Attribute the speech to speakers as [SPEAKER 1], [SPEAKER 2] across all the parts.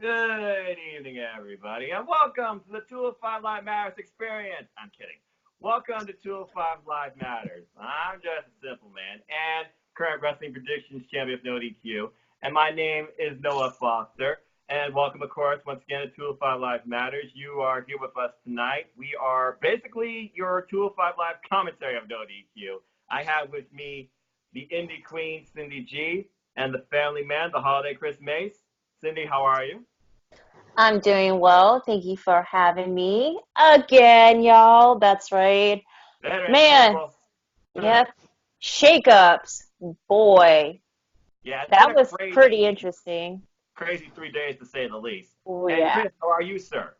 [SPEAKER 1] Good evening, everybody, and welcome to the 205 Live Matters experience. I'm kidding. Welcome to 205 Live Matters. I'm just a simple man and current wrestling predictions champion of No DQ, and my name is Noah Foster. And welcome, of course, once again to 205 Live Matters. You are here with us tonight. We are basically your 205 Live commentary of No DQ. I have with me the indie queen, Cindy G, and the family man, the holiday Chris Mace. Cindy, how are you?
[SPEAKER 2] I'm doing well. Thank you for having me again, y'all. That's right.
[SPEAKER 1] Veteran
[SPEAKER 2] Man,
[SPEAKER 1] trouble.
[SPEAKER 2] yep. Shakeups. Boy,
[SPEAKER 1] Yeah, it's been
[SPEAKER 2] that
[SPEAKER 1] a
[SPEAKER 2] was pretty
[SPEAKER 1] crazy,
[SPEAKER 2] interesting.
[SPEAKER 1] crazy 3 days to say the least.
[SPEAKER 2] Oh,
[SPEAKER 1] And
[SPEAKER 2] yeah.
[SPEAKER 1] Chris, how are you, sir?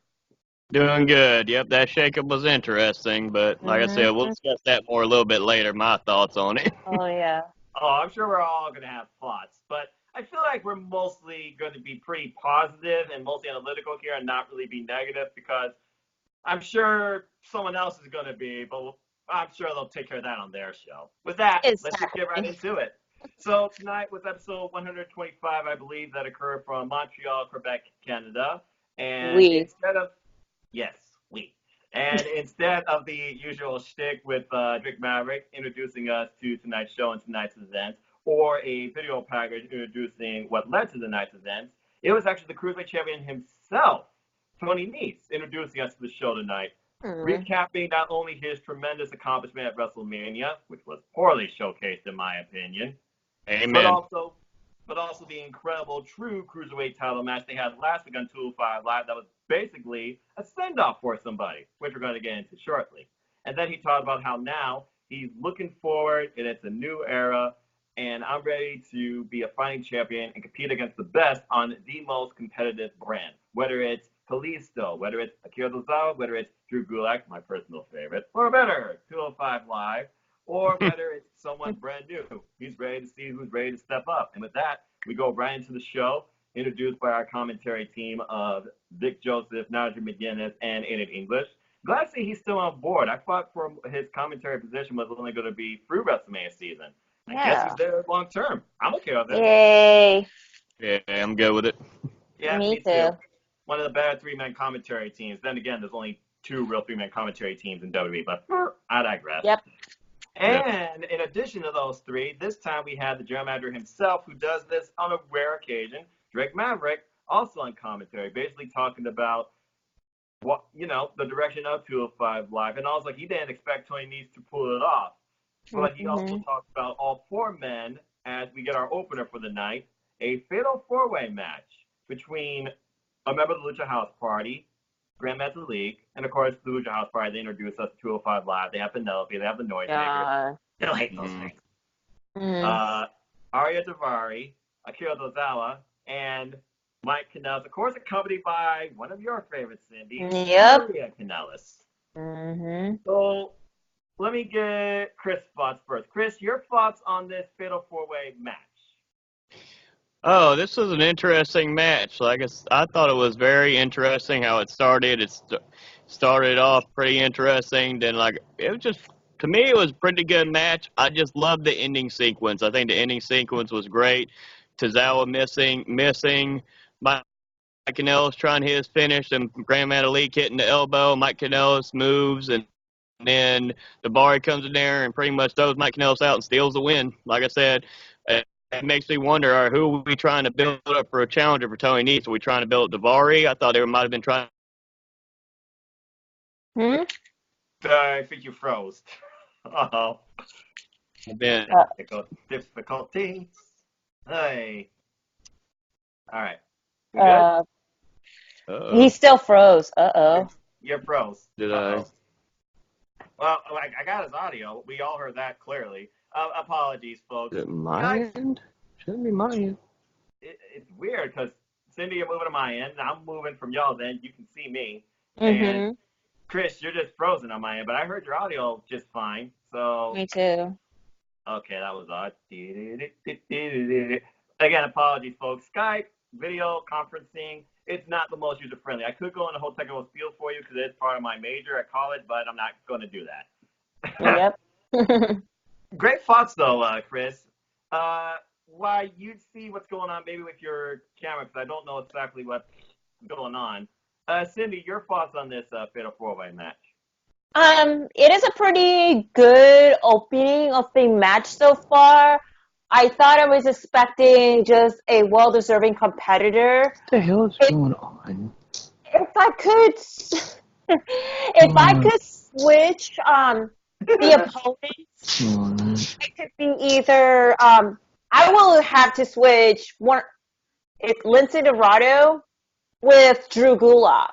[SPEAKER 3] Doing good. Yep, that shakeup was interesting, but like I said, we'll
[SPEAKER 2] hmm
[SPEAKER 3] discuss that more a little bit later. My thoughts on it.
[SPEAKER 2] Oh, yeah.
[SPEAKER 1] Oh, I'm sure we're all going to have thoughts, but I feel like we're mostly going to be pretty positive and mostly analytical here and not really be negative because I'm sure someone else is going to be, but I'm sure they'll take care of that on their show. With that, let's just get right
[SPEAKER 2] Exactly.
[SPEAKER 1] into it. So tonight was episode 125, I believe, that occurred from Montreal, Quebec, Canada. And
[SPEAKER 2] We.
[SPEAKER 1] instead of Yes, we. And instead of the usual shtick with Drake Maverick introducing us to tonight's show and tonight's events, or a video package introducing what led to tonight's events, it was actually the Cruiserweight Champion himself, Tony Nese, introducing us to the show tonight,
[SPEAKER 2] Mm.
[SPEAKER 1] recapping not only his tremendous accomplishment at WrestleMania, which was poorly showcased in my opinion, but
[SPEAKER 3] Amen.
[SPEAKER 1] also the incredible true cruiserweight title match they had last week on 205 Live that was basically a send off for somebody, which we're going to get into shortly. And then he talked about how now he's looking forward and it's a new era, and I'm ready to be a fighting champion and compete against the best on the most competitive brand, whether it's Kalisto, whether it's Akira Tozawa, whether it's Drew Gulak, my personal favorite, or better, 205 Live, or whether it's someone brand new. He's ready to see who's ready to step up. And with that, we go right into the show, introduced by our commentary team of Vic Joseph, Nigel McGuinness, and Aiden English. Glad to see he's still on board. I thought for his commentary position was only going to be through WrestleMania season. I guess he's
[SPEAKER 2] Yeah.
[SPEAKER 1] there long term. I'm okay with it.
[SPEAKER 2] Yay.
[SPEAKER 3] Yeah, I'm good with it.
[SPEAKER 1] Yeah,
[SPEAKER 2] Me
[SPEAKER 1] me too.
[SPEAKER 2] too.
[SPEAKER 1] One of the better three-man commentary teams. Then again, there's only two real three-man commentary teams in WWE, but I digress.
[SPEAKER 2] Yep.
[SPEAKER 3] Yep.
[SPEAKER 1] And in addition to those three, this time we had the general manager himself who does this on a rare occasion, Drake Maverick, also on commentary, basically talking about the direction of 205 Live. And also, he didn't expect Tony Nese to pull it off. But he also
[SPEAKER 2] hmm
[SPEAKER 1] talked about all four men as we get our opener for the night, a fatal four-way match between a member of the Lucha House Party, Grand Metalik, and of course the Lucha House Party. They introduced us to 205 Live. They have Penelope, they have the Noisemakers.
[SPEAKER 2] God.
[SPEAKER 1] They'll hate those
[SPEAKER 3] Mm.
[SPEAKER 1] things.
[SPEAKER 2] Mm.
[SPEAKER 1] Arya Davari, Akira Tozawa, and Mike Kanellis, of course, accompanied by one of your favorites, Cindy,
[SPEAKER 2] Yep.
[SPEAKER 1] Maria Kanellis.
[SPEAKER 2] hmm
[SPEAKER 1] So let me get Chris' thoughts first. Chris, your thoughts on this fatal four-way match?
[SPEAKER 3] Oh, this was an interesting match. I thought it was very interesting how it started. Started off pretty interesting. Then, it was just, to me, it was a pretty good match. I just loved the ending sequence. I think the ending sequence was great. Tozawa missing. Mike Kanellis trying his finish, and Grand Metalik hitting the elbow. Mike Kanellis moves, and then Dabari comes in there and pretty much throws Mike Kanellis out and steals the win. Like I said, it makes me wonder, who are we trying to build up for a challenger for Tony Nese? Are we trying to build Davari? I thought they might have been trying.
[SPEAKER 2] Hmm?
[SPEAKER 1] I think you froze. Uh-oh.
[SPEAKER 3] Been,
[SPEAKER 1] Technical difficulties. Hey. All right. We good?
[SPEAKER 2] He still froze. Uh-oh.
[SPEAKER 1] You're froze.
[SPEAKER 3] Did
[SPEAKER 1] Uh-oh. Well, I got his audio. We all heard that clearly. Apologies, folks.
[SPEAKER 3] Is it my
[SPEAKER 1] Guys,
[SPEAKER 3] end? Shouldn't be my end.
[SPEAKER 1] it's weird because Cindy, you're moving to my end. I'm moving from y'all's end. You can see me. And
[SPEAKER 2] hmm
[SPEAKER 1] Chris, you're just frozen on my end, but I heard your audio just fine. So,
[SPEAKER 2] Me too.
[SPEAKER 1] okay, that was odd. Again, apologies, folks. Skype, video conferencing, it's not the most user friendly. I could go into a whole technical spiel for you because it's part of my major at college, but I'm not going to do that.
[SPEAKER 2] Yep.
[SPEAKER 1] Great thoughts, though, Chris. Why you'd see what's going on maybe with your camera because I don't know exactly what going on. Cindy, your thoughts on this Fatal 4-Way match?
[SPEAKER 2] It is a pretty good opening of the match so far. I thought I was expecting just a well-deserving competitor.
[SPEAKER 4] What the hell is going on?
[SPEAKER 2] If I could, if I could switch the opponents, it could be either I will have to switch one. It's Lince Dorado with Drew Gulak.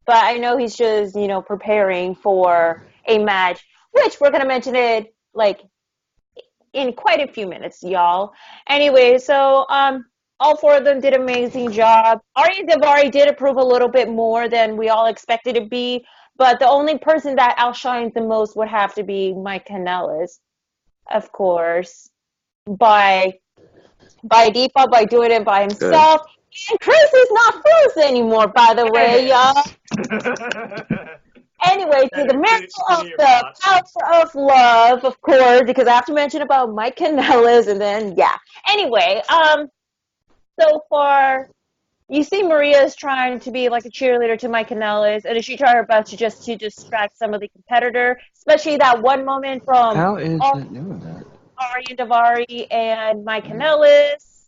[SPEAKER 2] But I know he's just, preparing for a match, which we're going to mention it, in quite a few minutes, y'all. Anyway, so all four of them did an amazing job. Arya Daivari did improve a little bit more than we all expected to be, but the only person that outshined the most would have to be Mike Kanellis, of course, by default, by doing it by himself. Good. And Chris is not first anymore, by the way, y'all. Anyway, to the miracle of the power of love, of course, because I have to mention about Mike Kanellis, and then, yeah. Anyway, so far, you see Maria's trying to be like a cheerleader to Mike Kanellis, and she tried her best to distract some of the competitor, especially that one moment from
[SPEAKER 4] How is it doing that?
[SPEAKER 2] Arya Daivari and Mike Kanellis.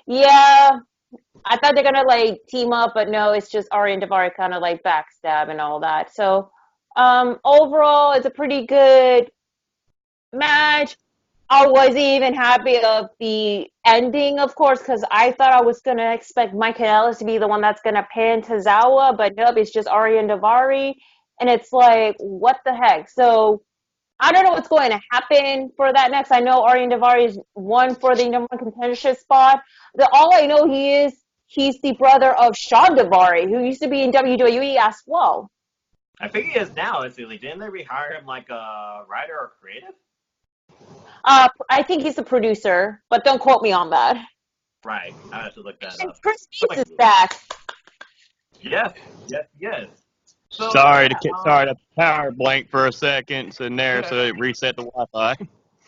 [SPEAKER 2] Yeah. I thought they're gonna team up, but no, it's just Arya and Daivari kind of backstab and all that. So overall, it's a pretty good match. I wasn't even happy of the ending, of course, because I thought I was gonna expect Mike Kanellis to be the one that's gonna pin Tozawa, but nope, it's just Arya and Daivari, and it's like, what the heck? So I don't know what's going to happen for that next. I know Arya and Daivari is one for the number one contendership spot. All I know he's the brother of Sean Daivari, who used to be in WWE as well.
[SPEAKER 1] I think he is now, isn't he? Didn't they rehire him like a writer or creative?
[SPEAKER 2] I think he's a producer, but don't quote me on that.
[SPEAKER 1] Right. I have to look that
[SPEAKER 2] and
[SPEAKER 1] up.
[SPEAKER 2] Chris Peace is back.
[SPEAKER 1] Yes. So,
[SPEAKER 3] sorry to power blank for a second, so it reset the Wi-Fi.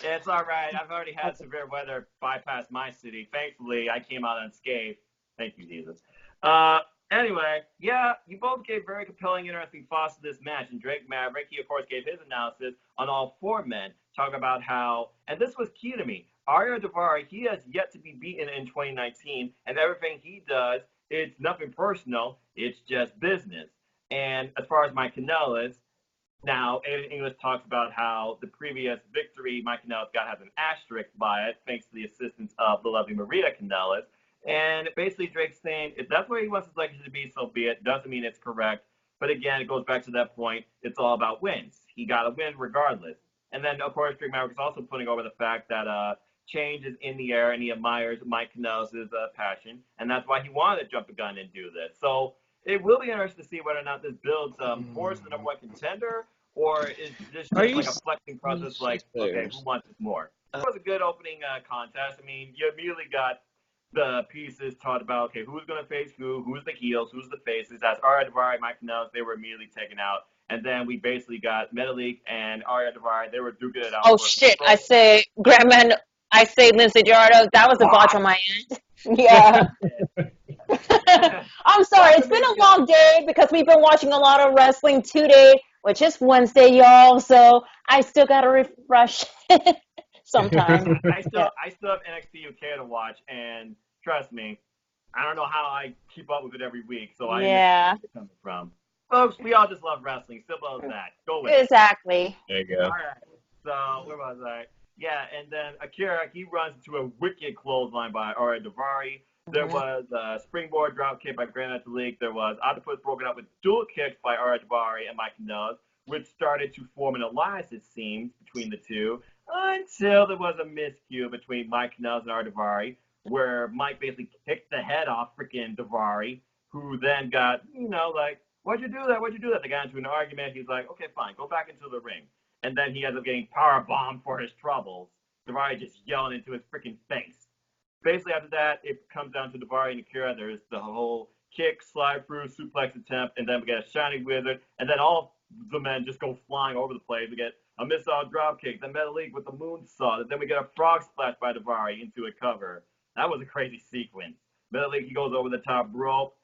[SPEAKER 1] It's all right. I've already had severe weather bypass my city. Thankfully, I came out unscathed. Thank you, Jesus. Anyway, yeah, you both gave very compelling, interesting thoughts to this match. And Drake Maverick, he, of course, gave his analysis on all four men, talking about how, and this was key to me, Arya Daivari, he has yet to be beaten in 2019, and everything he does, it's nothing personal, it's just business. And as far as Mike Kanellis, now, Aiden English talks about how the previous victory Mike Kanellis got has an asterisk by it, thanks to the assistance of the lovely Maria Kanellis. And basically, Drake's saying, if that's where he wants his legacy to be, so be it. Doesn't mean it's correct. But again, it goes back to that point. It's all about wins. He got to win regardless. And then, of course, Drake Maverick is also putting over the fact that change is in the air, and he admires Mike Kanellis' passion. And that's why he wanted to jump the gun and do this. So it will be interesting to see whether or not this builds towards the number one contender, or is this just like a flexing process like, okay, who wants this more? It was a good opening contest. I mean, you immediately got the pieces taught about, okay, who's going to face who's the heels, who's the faces. As Arya Daivari, Mike Kanellis, they were immediately taken out. And then we basically got Metalik and Arya Daivari. They were duking it out.
[SPEAKER 2] Oh, shit. I say Lince Dorado. That was a botch on my end. Yeah. I'm sorry. It's been a long day because we've been watching a lot of wrestling today, which is Wednesday, y'all. So I still got to refresh sometime.
[SPEAKER 1] I still have NXT UK to watch, and trust me, I don't know how I keep up with it every week. So I know where it's coming from. Folks, we all just love wrestling. Simple as that. Go with it.
[SPEAKER 2] Exactly.
[SPEAKER 3] There you go.
[SPEAKER 1] All right. So where was I? Yeah, and then Akira, he runs into a wicked clothesline by Arya Daivari. There was a springboard drop kick by Grand Metalik. There was Octopus broken up with dual kicks by Arya Daivari and Mike Kanellis, which started to form an alliance, it seems, between the two, until there was a miscue between Mike Kanellis and Arya Daivari, where Mike basically kicked the head off freaking Daivari, who then got, why'd you do that? Why'd you do that? They got into an argument. He's like, okay, fine, go back into the ring. And then he ends up getting power bombed for his troubles. Daivari just yelling into his freaking face. Basically, after that, it comes down to Daivari and Akira. There's the whole kick, slide through, suplex attempt, and then we get a Shining Wizard. And then all the men just go flying over the place. We get a missile drop kick, then Metalik with the moonsault. And then we get a frog splash by Daivari into a cover. That was a crazy sequence. Metalik, he goes over the top rope.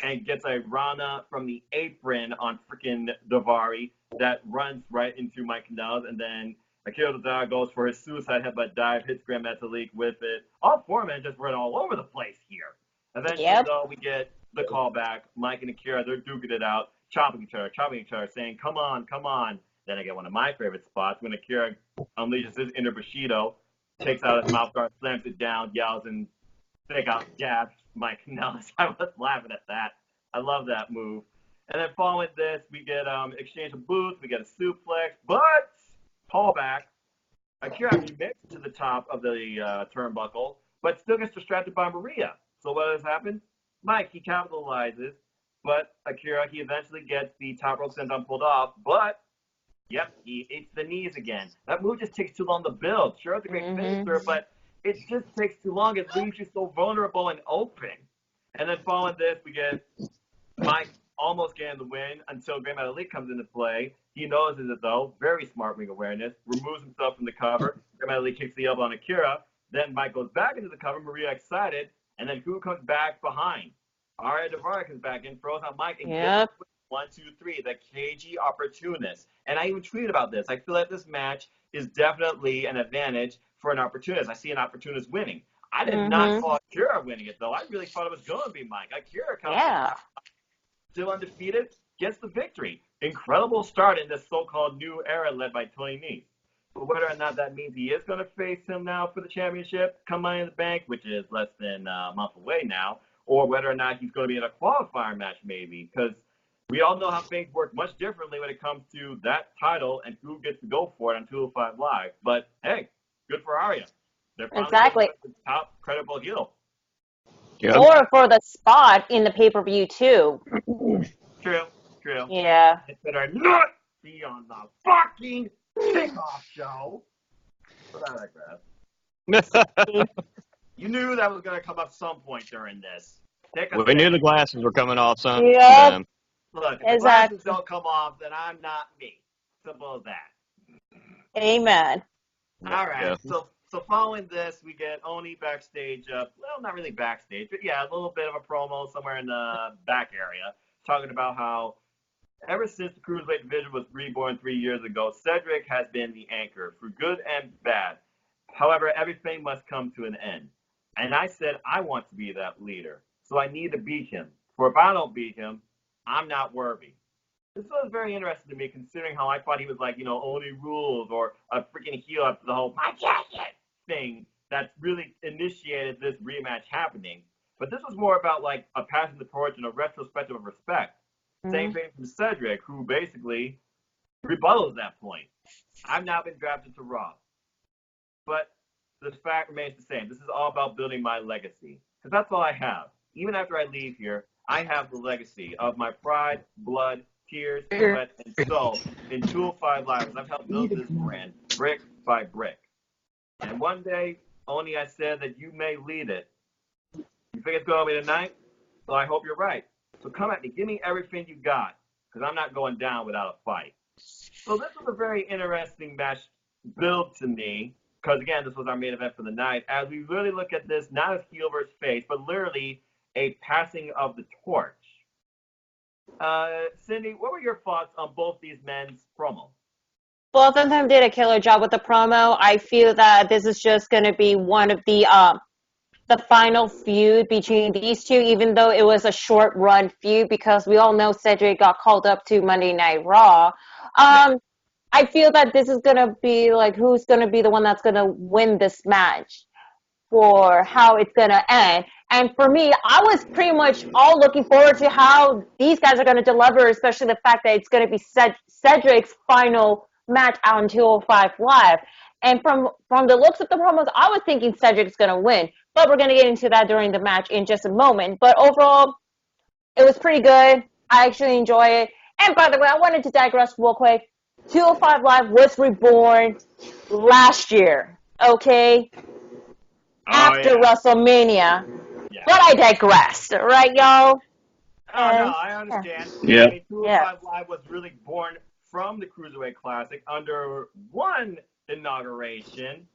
[SPEAKER 1] and gets a Rana from the apron on freaking Davari that runs right into Mike Kanellis, and then Akira Tozawa goes for his suicide headbutt dive, hits Grand Metalik with it. All four men just run all over the place here. Eventually, though, we get the callback. Mike and Akira, they're duking it out, chopping each other, saying, come on, come on. Then I get one of my favorite spots when Akira unleashes his inner Bushido, takes out his mouth guard, slams it down, yells, and fake out jabs Mike Kanellis. I was laughing at that. I love that move. And then following this, we get exchange of boots, we get a suplex, but callback. Akira actually makes it to the top of the turnbuckle, but still gets distracted by Maria. So what has happened? Mike, he capitalizes, but Akira, he eventually gets the top rope senton pulled off, but, yep, he eats the knees again. That move just takes too long to build. Sure, it's a great finisher, but it just takes too long. It leaves you so vulnerable and open. And then following this, we get Mike almost getting the win until Grand Metalik comes into play. He notices it, though. Very smart ring awareness. Removes himself from the cover. Grand Metalik kicks the elbow on Akira. Then Mike goes back into the cover. Maria excited. And then who comes back behind? Aria Davari comes back in, throws on Mike, and gets 1, 2, 3, the KG opportunist. And I even tweeted about this. I feel like this match is definitely an advantage for an opportunist. I see an opportunist winning. I did not call Akira winning it, though. I really thought it was going to be Mike. Akira comes still undefeated, gets the victory. Incredible start in this so-called new era led by Tony Nese. But whether or not that means he is going to face him now for the championship come Money in the Bank, which is less than a month away now, or whether or not he's going to be in a qualifier match maybe, because we all know how things work much differently when it comes to that title and who gets to go for it on 205 Live. But, hey, good for Aria. They're finally the top credible heel.
[SPEAKER 3] Yep.
[SPEAKER 2] Or for the spot in the pay-per-view, too.
[SPEAKER 1] True.
[SPEAKER 2] Yeah.
[SPEAKER 1] It better not be on the fucking kickoff show. What I digress. You knew that was going to come up some point during this.
[SPEAKER 3] We knew the glasses were coming off some.
[SPEAKER 2] Yeah.
[SPEAKER 1] Look, if the glasses don't come off, then I'm not me. Simple as that.
[SPEAKER 2] Amen.
[SPEAKER 1] All right. Yeah. So following this, we get Oni backstage. Well, not really backstage, but yeah, a little bit of a promo somewhere in the back area, talking about how ever since the Cruiserweight division was reborn 3 years ago, Cedric has been the anchor for good and bad. However, everything must come to an end. And I said I want to be that leader, so I need to beat him. For if I don't beat him, I'm not worthy. This was very interesting to me, considering how I thought he was like, Oni rules or a freaking heel after the whole my jacket thing that really initiated this rematch happening. But this was more about like a passing the torch and a retrospective of respect. Same thing from Cedric, who basically rebuttals that point. I've now been drafted to Raw. But the fact remains the same. This is all about building my legacy. Because that's all I have. Even after I leave here, I have the legacy of my pride, blood, tears, sweat, and soul in 205 Live. I've helped build this brand brick by brick. And one day, Oni, I said that you may lead it. You think it's going to be tonight? Well, I hope you're right. So come at me. Give me everything you got, because I'm not going down without a fight. So this was a very interesting match build to me, because, again, this was our main event for the night, as we really look at this not as heel versus face, but literally a passing of the torch. Cindy, what were your thoughts on both these men's promos?
[SPEAKER 2] Both of them did a killer job with the promo. I feel that this is just going to be one of the final feud between these two, even though it was a short-run feud, because we all know Cedric got called up to Monday Night Raw. I feel that this is going to be like who's going to be the one that's going to win this match for how it's going to end. And for me, I was pretty much all looking forward to how these guys are going to deliver, especially the fact that it's going to be Cedric's final match out on 205 Live. And from the looks of the promos, I was thinking Cedric's going to win. But we're going to get into that during the match in just a moment. But overall, it was pretty good. I actually enjoy it. And by the way, I wanted to digress real quick. 205 Live was reborn last year, okay? After WrestleMania. Yeah. But I digress, right, y'all?
[SPEAKER 1] No, I understand.
[SPEAKER 3] Yeah.
[SPEAKER 1] I mean, 205 Live was really born from the Cruiserweight Classic under one inauguration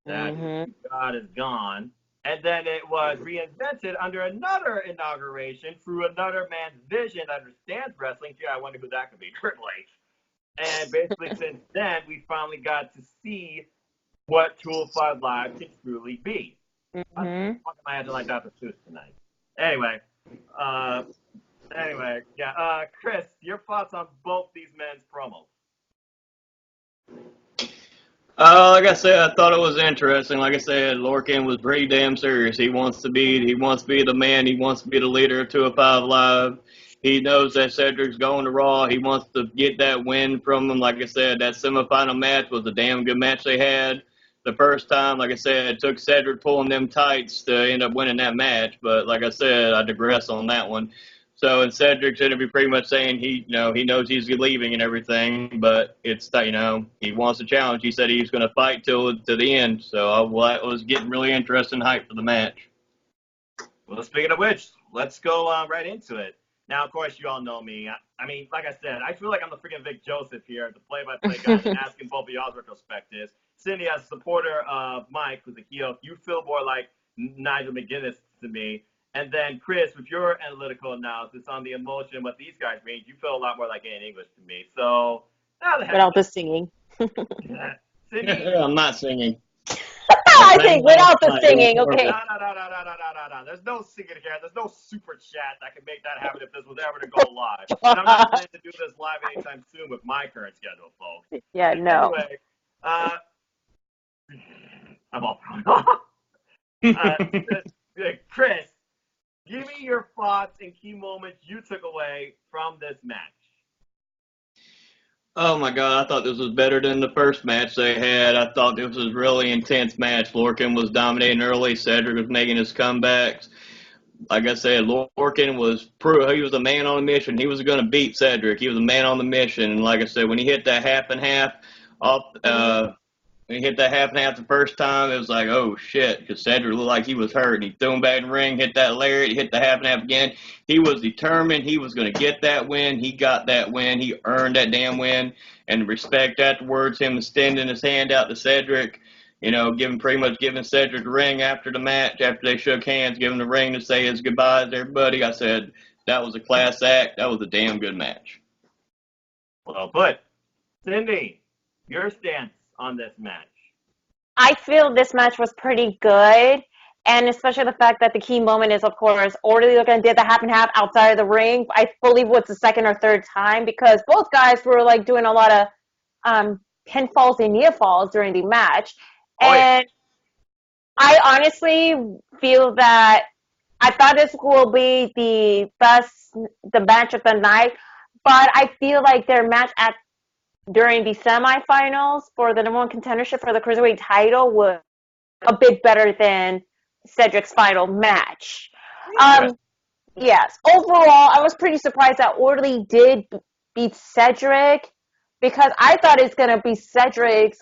[SPEAKER 1] that God is gone. And then it was reinvented under another inauguration through another man's vision that understands wrestling. Gee, I wonder who that could be, Triple H. And basically, since then, we finally got to see what 205 Live can truly be. What am I acting like Dr. Seuss tonight? Anyway, Chris, your thoughts on both these men's promos?
[SPEAKER 3] Like I said, I thought it was interesting. Like I said, Lorcan was pretty damn serious. He wants to be the man. He wants to be the leader of 205 Live. He knows that Cedric's going to Raw. He wants to get that win from him. Like I said, that semifinal match was a damn good match they had. The first time, like I said, it took Cedric pulling them tights to end up winning that match. But like I said, I digress on that one. So in Cedric's interview, pretty much saying he knows he's leaving and everything, but it's he wants a challenge. He said he's going to fight to the end. So I was getting really interested and hyped for the match.
[SPEAKER 1] Well, speaking of which, let's go right into it. Now, of course, you all know me. I mean, like I said, I feel like I'm the freaking Vic Joseph here, the play-by-play guy, and asking both of y'all's retrospectives. Cindy, as a supporter of Mike, who's a heel, you feel more like Nigel McGuinness to me. And then, Chris, with your analytical analysis on the emotion, what these guys mean, you feel a lot more like Ian English to me. So,
[SPEAKER 2] without the singing.
[SPEAKER 1] Cindy,
[SPEAKER 3] I'm not singing.
[SPEAKER 2] I think without the singing, okay.
[SPEAKER 1] No. There's no singing here. There's no super chat that can make that happen if this was ever to go live. And I'm not planning to do this live anytime soon with my current schedule, folks.
[SPEAKER 2] Yeah, no.
[SPEAKER 1] Anyway, I'm all thrown off. Chris, give me your thoughts and key moments you took away from this match.
[SPEAKER 3] Oh my God, I thought this was better than the first match they had. I thought this was a really intense match. Lorcan was dominating early. Cedric was making his comebacks. Like I said, Lorcan he was a man on a mission. He was going to beat Cedric. He was a man on the mission. And like I said, when he hit that half and half the first time, it was like, oh shit, because Cedric looked like he was hurt. And he threw him back in the ring, hit that lariat, he hit the half and half again. He was determined. He was going to get that win. He got that win. He earned that damn win. And respect afterwards, him extending his hand out to Cedric, pretty much giving Cedric the ring after the match, after they shook hands, giving the ring to say his goodbyes to everybody. I said, that was a class act. That was a damn good match.
[SPEAKER 1] Well put. Cindy, your stance on this match?
[SPEAKER 2] I feel this match was pretty good, and especially the fact that the key moment is, of course, Orderly Looking did the half and half outside of the ring. I believe it's the second or third time because both guys were like doing a lot of pinfalls and near falls during the match. And I honestly feel that I thought this will be the match of the night, but I feel like their match during the semifinals for the number one contendership for the Cruiserweight title was a bit better than Cedric's final match. Yes. Overall, I was pretty surprised that Orderly did beat Cedric because I thought it's going to be Cedric's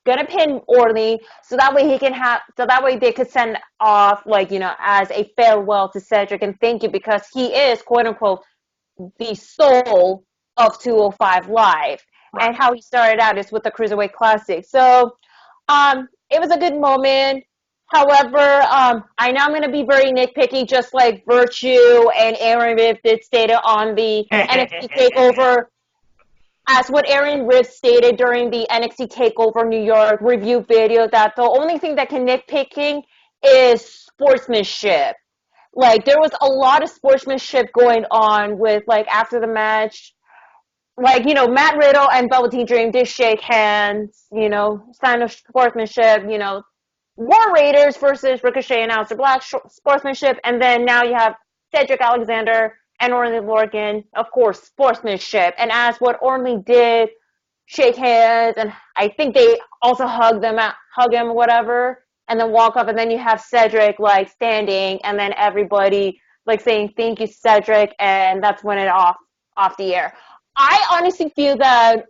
[SPEAKER 2] gonna pin Orderly so that way they could send off as a farewell to Cedric and thank you because he is quote unquote the soul of 205 Live. Right. And how he started out is with the Cruiserweight Classic. So it was a good moment. However, I know I'm going to be very nitpicky, just like Virtue and Aaron Riff did stated on the NXT TakeOver. As what Aaron Riff stated during the NXT TakeOver New York review video, that the only thing that can nitpicking is sportsmanship. Like, there was a lot of sportsmanship going on with, after the match. Matt Riddle and Velveteen Dream did shake hands, sign of sportsmanship, War Raiders versus Ricochet and Aleister Black sportsmanship, and then now you have Cedric Alexander and Orly Lorcan, of course, sportsmanship. And as what Orly did, shake hands, and I think they also hug him, whatever, and then walk up, and then you have Cedric, standing, and then everybody, saying, thank you, Cedric, and that's when it off the air. I honestly feel that,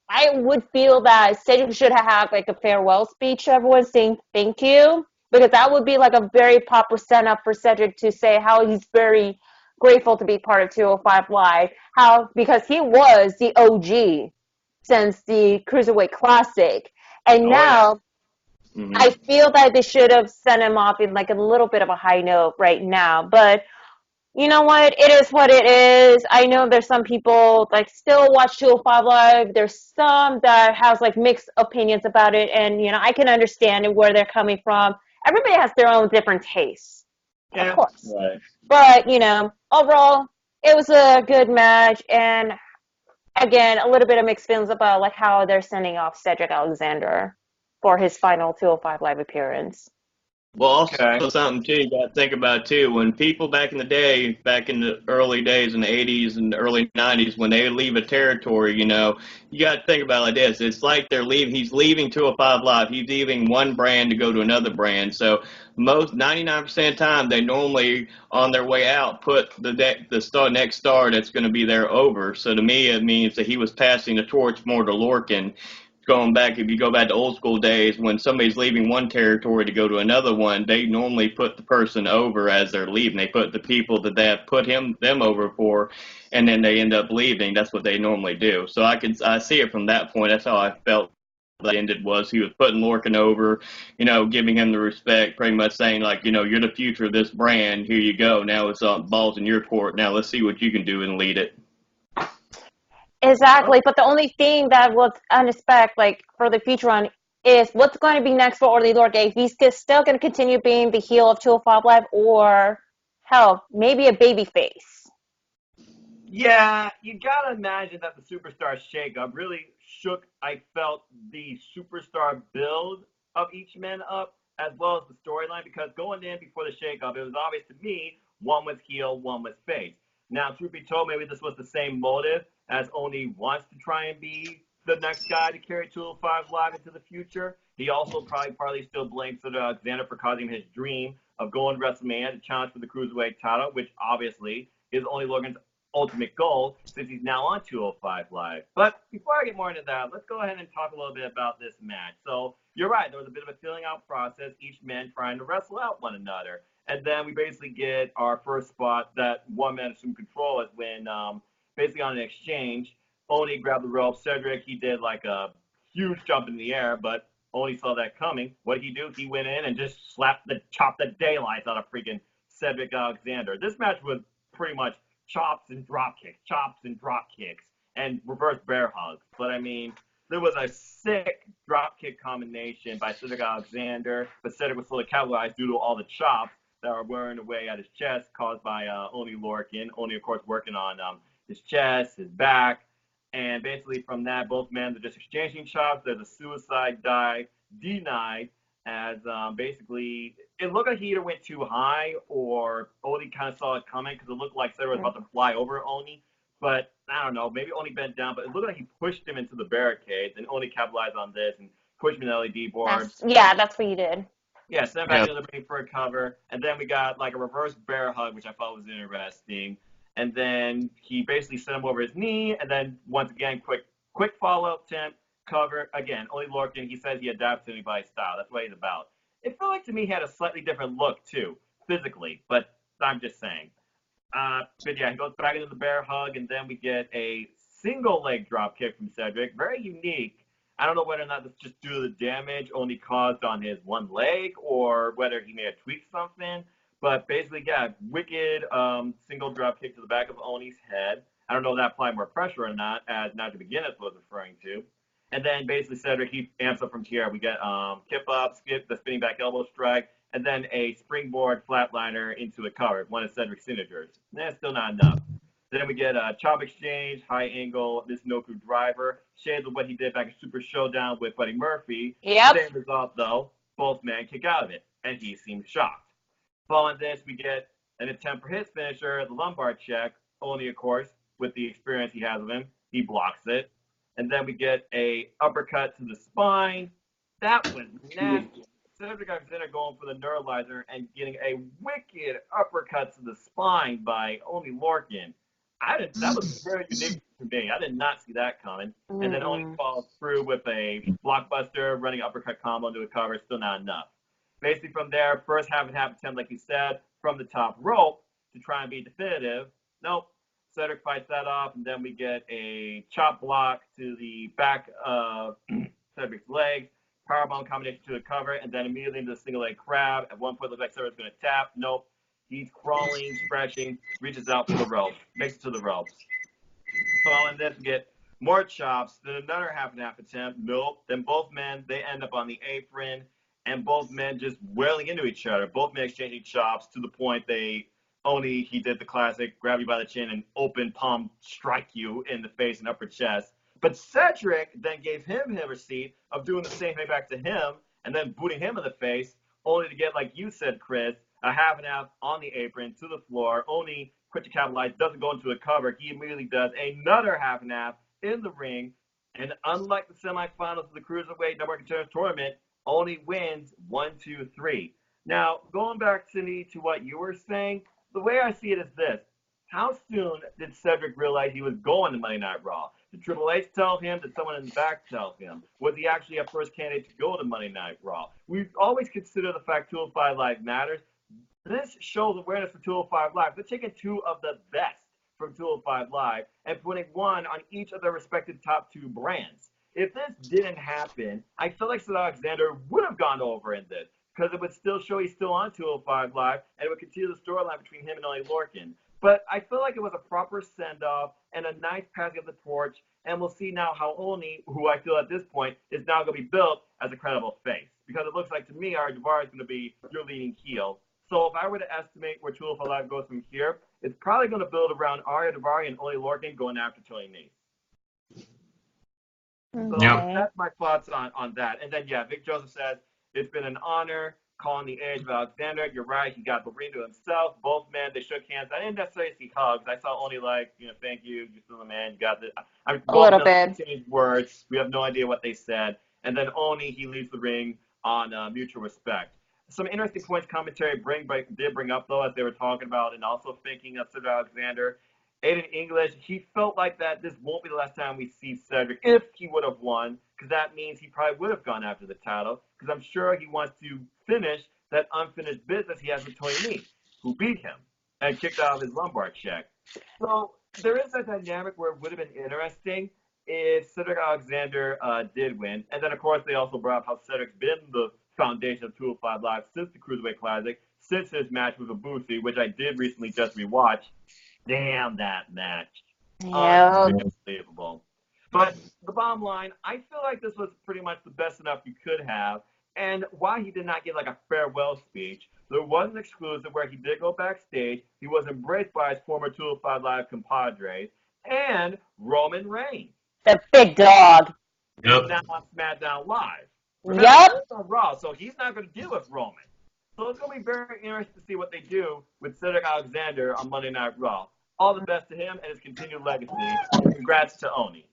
[SPEAKER 2] I would feel that Cedric should have a farewell speech to everyone saying thank you, because that would be a very proper setup for Cedric to say how he's very grateful to be part of 205 Live, because he was the OG since the Cruiserweight Classic, and now
[SPEAKER 3] Mm-hmm.
[SPEAKER 2] I feel that they should have sent him off in like a little bit of a high note right now, but you know what? It is what it is. I know there's some people like still watch 205 Live. There's some that has like mixed opinions about it, and I can understand where they're coming from. Everybody has their own different tastes, of
[SPEAKER 1] Yeah.
[SPEAKER 2] course.
[SPEAKER 3] Right.
[SPEAKER 2] But overall, it was a good match, and again, a little bit of mixed feelings about like how they're sending off Cedric Alexander for his final 205 Live appearance.
[SPEAKER 3] Well, also
[SPEAKER 1] Okay.
[SPEAKER 3] something too you got to think about too. When people back in the day, back in the early days in the '80s and early '90s, when they leave a territory, you got to think about it like this. It's like they're leaving. He's leaving 205 Live. He's leaving one brand to go to another brand. So most 99% of the time, they normally on their way out put the next star that's going to be there over. So to me, it means that he was passing the torch more to Lorcan. Going back, if you go back to old school days, when somebody's leaving one territory to go to another one, they normally put the person over as they're leaving. They put the people that they have put them over for, and then they end up leaving. That's what they normally do. So I see it from that point. That's how I felt that ended, was he was putting Lorcan over, giving him the respect, pretty much saying like, you're the future of this brand. Here you go. Now it's balls in your court. Now let's see what you can do and lead it.
[SPEAKER 2] Exactly, but the only thing that was unexpected, like for the future run, is what's going to be next for Orly Lorcan. If he's still going to continue being the heel of 205 Live, or hell, maybe a baby face.
[SPEAKER 1] Yeah, you gotta imagine that the superstar shakeup really shook, I felt, the superstar build of each man up, as well as the storyline, because going in before the shakeup, it was obvious to me one was heel, one was face. Now, truth be told, maybe this was the same motive, as Oni wants to try and be the next guy to carry 205 Live into the future. He also probably partly still blames Alexander for causing his dream of going to WrestleMania to challenge for the Cruiserweight title, which obviously is only Logan's ultimate goal since he's now on 205 Live. But before I get more into that, let's go ahead and talk a little bit about this match. So you're right, there was a bit of a filling out process, each man trying to wrestle out one another. And then we basically get our first spot that one man assumed control is when basically on an exchange, Oni grabbed the rope. Cedric, he did like a huge jump in the air, but Oni saw that coming. What did he do? He went in and just chopped the daylights out of freaking Cedric Alexander. This match was pretty much chops and drop kicks, and reverse bear hugs. But I mean, there was a sick drop kick combination by Cedric Alexander, but Cedric was slowly capitalized due to all the chops that were wearing away at his chest caused by Oni Lorcan. Oni, of course, working on his chest, his back, and basically from that, both men are just exchanging chops. There's a suicide dive denied, as basically it looked like he either went too high or Oni kind of saw it coming, because it looked like Cedric was about to fly over Oni. But I don't know, maybe Oni bent down, but it looked like he pushed him into the barricades, and Oni capitalized on this and pushed him in the LED board.
[SPEAKER 2] That's what you did.
[SPEAKER 1] Yeah, sent back to the ring for a cover, and then we got like a reverse bear hug, which I thought was interesting. And then he basically sent him over his knee, and then once again, quick follow-up attempt, cover. Again, Oni Lorcan, he says he adapts to anybody's style. That's what he's about. It felt like to me he had a slightly different look too, physically, but I'm just saying. But yeah, he goes back into the bear hug, and then we get a single leg drop kick from Cedric. Very unique. I don't know whether or not that's just due to the damage only caused on his one leg, or whether he may have tweaked something. But basically, yeah, wicked single drop kick to the back of Oni's head. I don't know if that applied more pressure or not, as Nigel McGuinness was referring to. And then basically Cedric, he amps up from here. We get kip up, skip, the spinning back elbow strike, and then a springboard flatliner into a cover, one of Cedric's signatures. That's still not enough. Then we get a chop exchange, high angle, Michinoku driver. Shades of what he did back in Super Showdown with Buddy Murphy.
[SPEAKER 2] Yep.
[SPEAKER 1] Same result, though. Both men kick out of it, and he seems shocked. Following this, we get an attempt for his finisher, the lumbar check. Only, of course, with the experience he has of him, he blocks it. And then we get a uppercut to the spine. That was nasty. Cedric Alexander going for the neuralizer and getting a wicked uppercut to the spine by Oni Lorcan. That was very unique to me. I did not see that coming. And then Oni follows through with a blockbuster, running uppercut combo into a cover. Still not enough. Basically from there, first half and half attempt, like you said, from the top rope to try and be definitive. Nope. Cedric fights that off, and then we get a chop block to the back of Cedric's legs. Powerbomb combination to the cover, and then immediately into the single leg crab. At one point, it looks like Cedric's going to tap. Nope. He's crawling, stretching, reaches out for the rope, makes it to the ropes. Following this, we get more chops, then another half and half attempt. Nope. Then both men, they end up on the apron, and both men just wailing into each other. Both men exchanging chops to the point he did the classic grab you by the chin and open palm strike you in the face and upper chest. But Cedric then gave him a receipt of doing the same thing back to him and then booting him in the face, only to get, like you said, Chris, a half and half on the apron to the floor. Only quick to capitalize, doesn't go into a cover. He immediately does another half and half in the ring. And unlike the semifinals of the Cruiserweight Double Contenders Tournament, only wins 1, 2, 3. Now, going back, Cindy, to what you were saying, the way I see it is this. How soon did Cedric realize he was going to Monday Night Raw? Did Triple H tell him? Did someone in the back tell him? Was he actually a first candidate to go to Monday Night Raw? We always consider the fact 205 Live matters. This shows awareness for 205 Live. They're taking two of the best from 205 Live and putting one on each of their respective top two brands. If this didn't happen, I feel like Cedric Alexander would have gone over in this because it would still show he's still on 205 Live and it would continue the storyline between him and Oney Lorcan. But I feel like it was a proper send-off and a nice passing of the torch, and we'll see now how Oney, who I feel at this point is now going to be built as a credible face. Because it looks like to me, Ari Daivari is going to be your leading heel. So if I were to estimate where 205 Live goes from here, it's probably going to build around Ari Daivari and Oney Lorcan going after Tony Nese. So that's my thoughts on that. And then, yeah, Vic Joseph says, it's been an honor calling the age of Alexander. You're right. He got the ring to himself. Both men, they shook hands. I didn't necessarily see hugs. I saw only thank you. You're still the man. You got this.
[SPEAKER 2] A little bit.
[SPEAKER 1] Changed words. We have no idea what they said. And then Oney, he leaves the ring on mutual respect. Some interesting points commentary did bring up, though, as they were talking about and also thinking of Cedric Alexander. Aiden English, he felt like that this won't be the last time we see Cedric if he would have won, because that means he probably would have gone after the title, because I'm sure he wants to finish that unfinished business he has with Tony Nese, who beat him and kicked out of his lumbar check. So there is that dynamic where it would have been interesting if Cedric Alexander did win. And then, of course, they also brought up how Cedric's been the foundation of 205 Live since the Cruiserweight Classic, since his match with Ibushi, which I did recently just rewatch. Damn that match.
[SPEAKER 2] Yeah.
[SPEAKER 1] Unbelievable. But the bottom line, I feel like this was pretty much the best enough you could have. And why he did not get like a farewell speech, there was an exclusive where he did go backstage. He was embraced by his former 205 Live compadres and Roman Reigns.
[SPEAKER 2] The big dog.
[SPEAKER 1] Yep. Now on SmackDown Live.
[SPEAKER 2] Remember,
[SPEAKER 1] yep. He's on Raw, so he's not going to deal with Roman. So it's going to be very interesting to see what they do with Cedric Alexander on Monday Night Raw. All the best to him and his continued legacy. And congrats to Oney.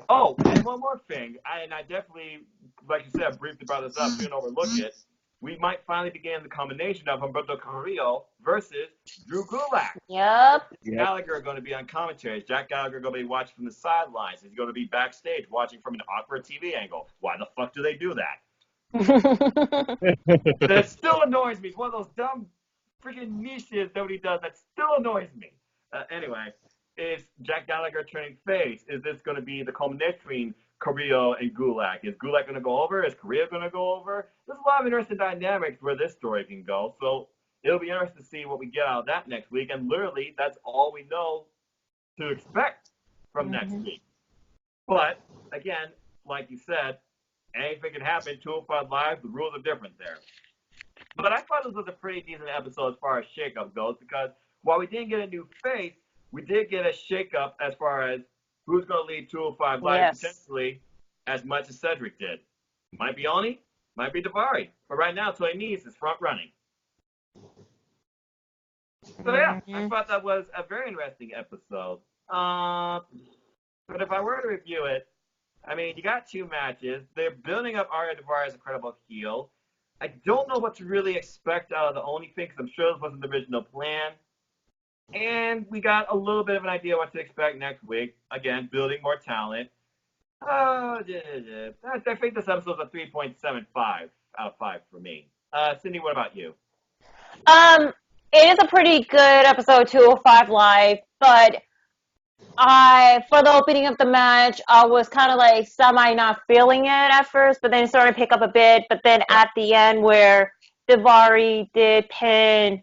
[SPEAKER 1] Oh, and one more thing. I definitely, like you said, briefly brought this up. We didn't overlook it. We might finally begin the combination of Humberto Carrillo versus Drew Gulak.
[SPEAKER 2] Yep.
[SPEAKER 1] Gallagher are going to be on commentary. Jack Gallagher going to be watching from the sidelines. He's going to be backstage watching from an awkward TV angle. Why the fuck do they do that? That still annoys me. It's one of those dumb freaking niches nobody does that still annoys me. Anyway, is Jack Gallagher turning face? Is this going to be the culmination between Carrillo and Gulak? Is Gulak going to go over? Is Carrillo going to go over? There's a lot of interesting dynamics where this story can go. So it'll be interesting to see what we get out of that next week. And literally, that's all we know to expect from next week. But again, like you said, anything can happen. 205 Live, the rules are different there. But I thought this was a pretty decent episode as far as shakeup goes, because while we didn't get a new face, we did get a shakeup as far as who's going to lead 205 Live potentially as much as Cedric did. Might be Oney, might be Daivari. But right now, Tony Nese is front running. So yeah, I thought that was a very interesting episode. But if I were to review it, I mean, you got two matches. They're building up Ari Daivari as a credible heel. I don't know what to really expect out of the Oney thing, because I'm sure this wasn't the original plan. And we got a little bit of an idea what to expect next week. Again, building more talent. I think this episode's a 3.75 out of 5 for me. Cindy, what about you?
[SPEAKER 2] It is a pretty good episode, 205 Live, but For the opening of the match, I was kind of like semi not feeling it at first, but then it started to pick up a bit. But then at the end, where Daivari did pin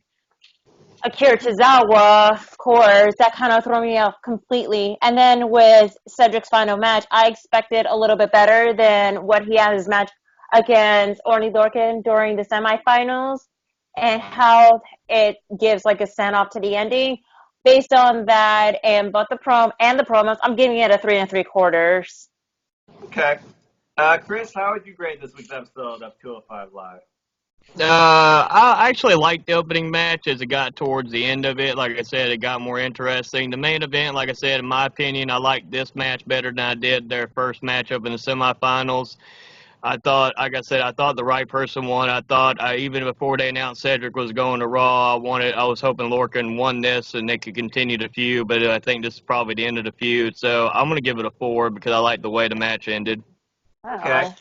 [SPEAKER 2] Akira Tozawa, of course, that kind of threw me off completely. And then with Cedric's final match, I expected a little bit better than what he had his match against Orny Lorcan during the semifinals, and how it gives like a send off to the ending. Based on that and both the promos, I'm giving it a 3 3/4.
[SPEAKER 1] Okay. Chris, how would you grade this week's episode of 205 Live?
[SPEAKER 3] I actually liked the opening match as it got towards the end of it. Like I said, it got more interesting. The main event, like I said, in my opinion, I liked this match better than I did their first matchup in the semifinals. I thought, like I said, I thought the right person won. I thought even before they announced Cedric was going to Raw, I was hoping Lorcan won this and they could continue the feud. But I think this is probably the end of the feud, so I'm gonna give it a 4 because I like the way the match ended.
[SPEAKER 1] Okay.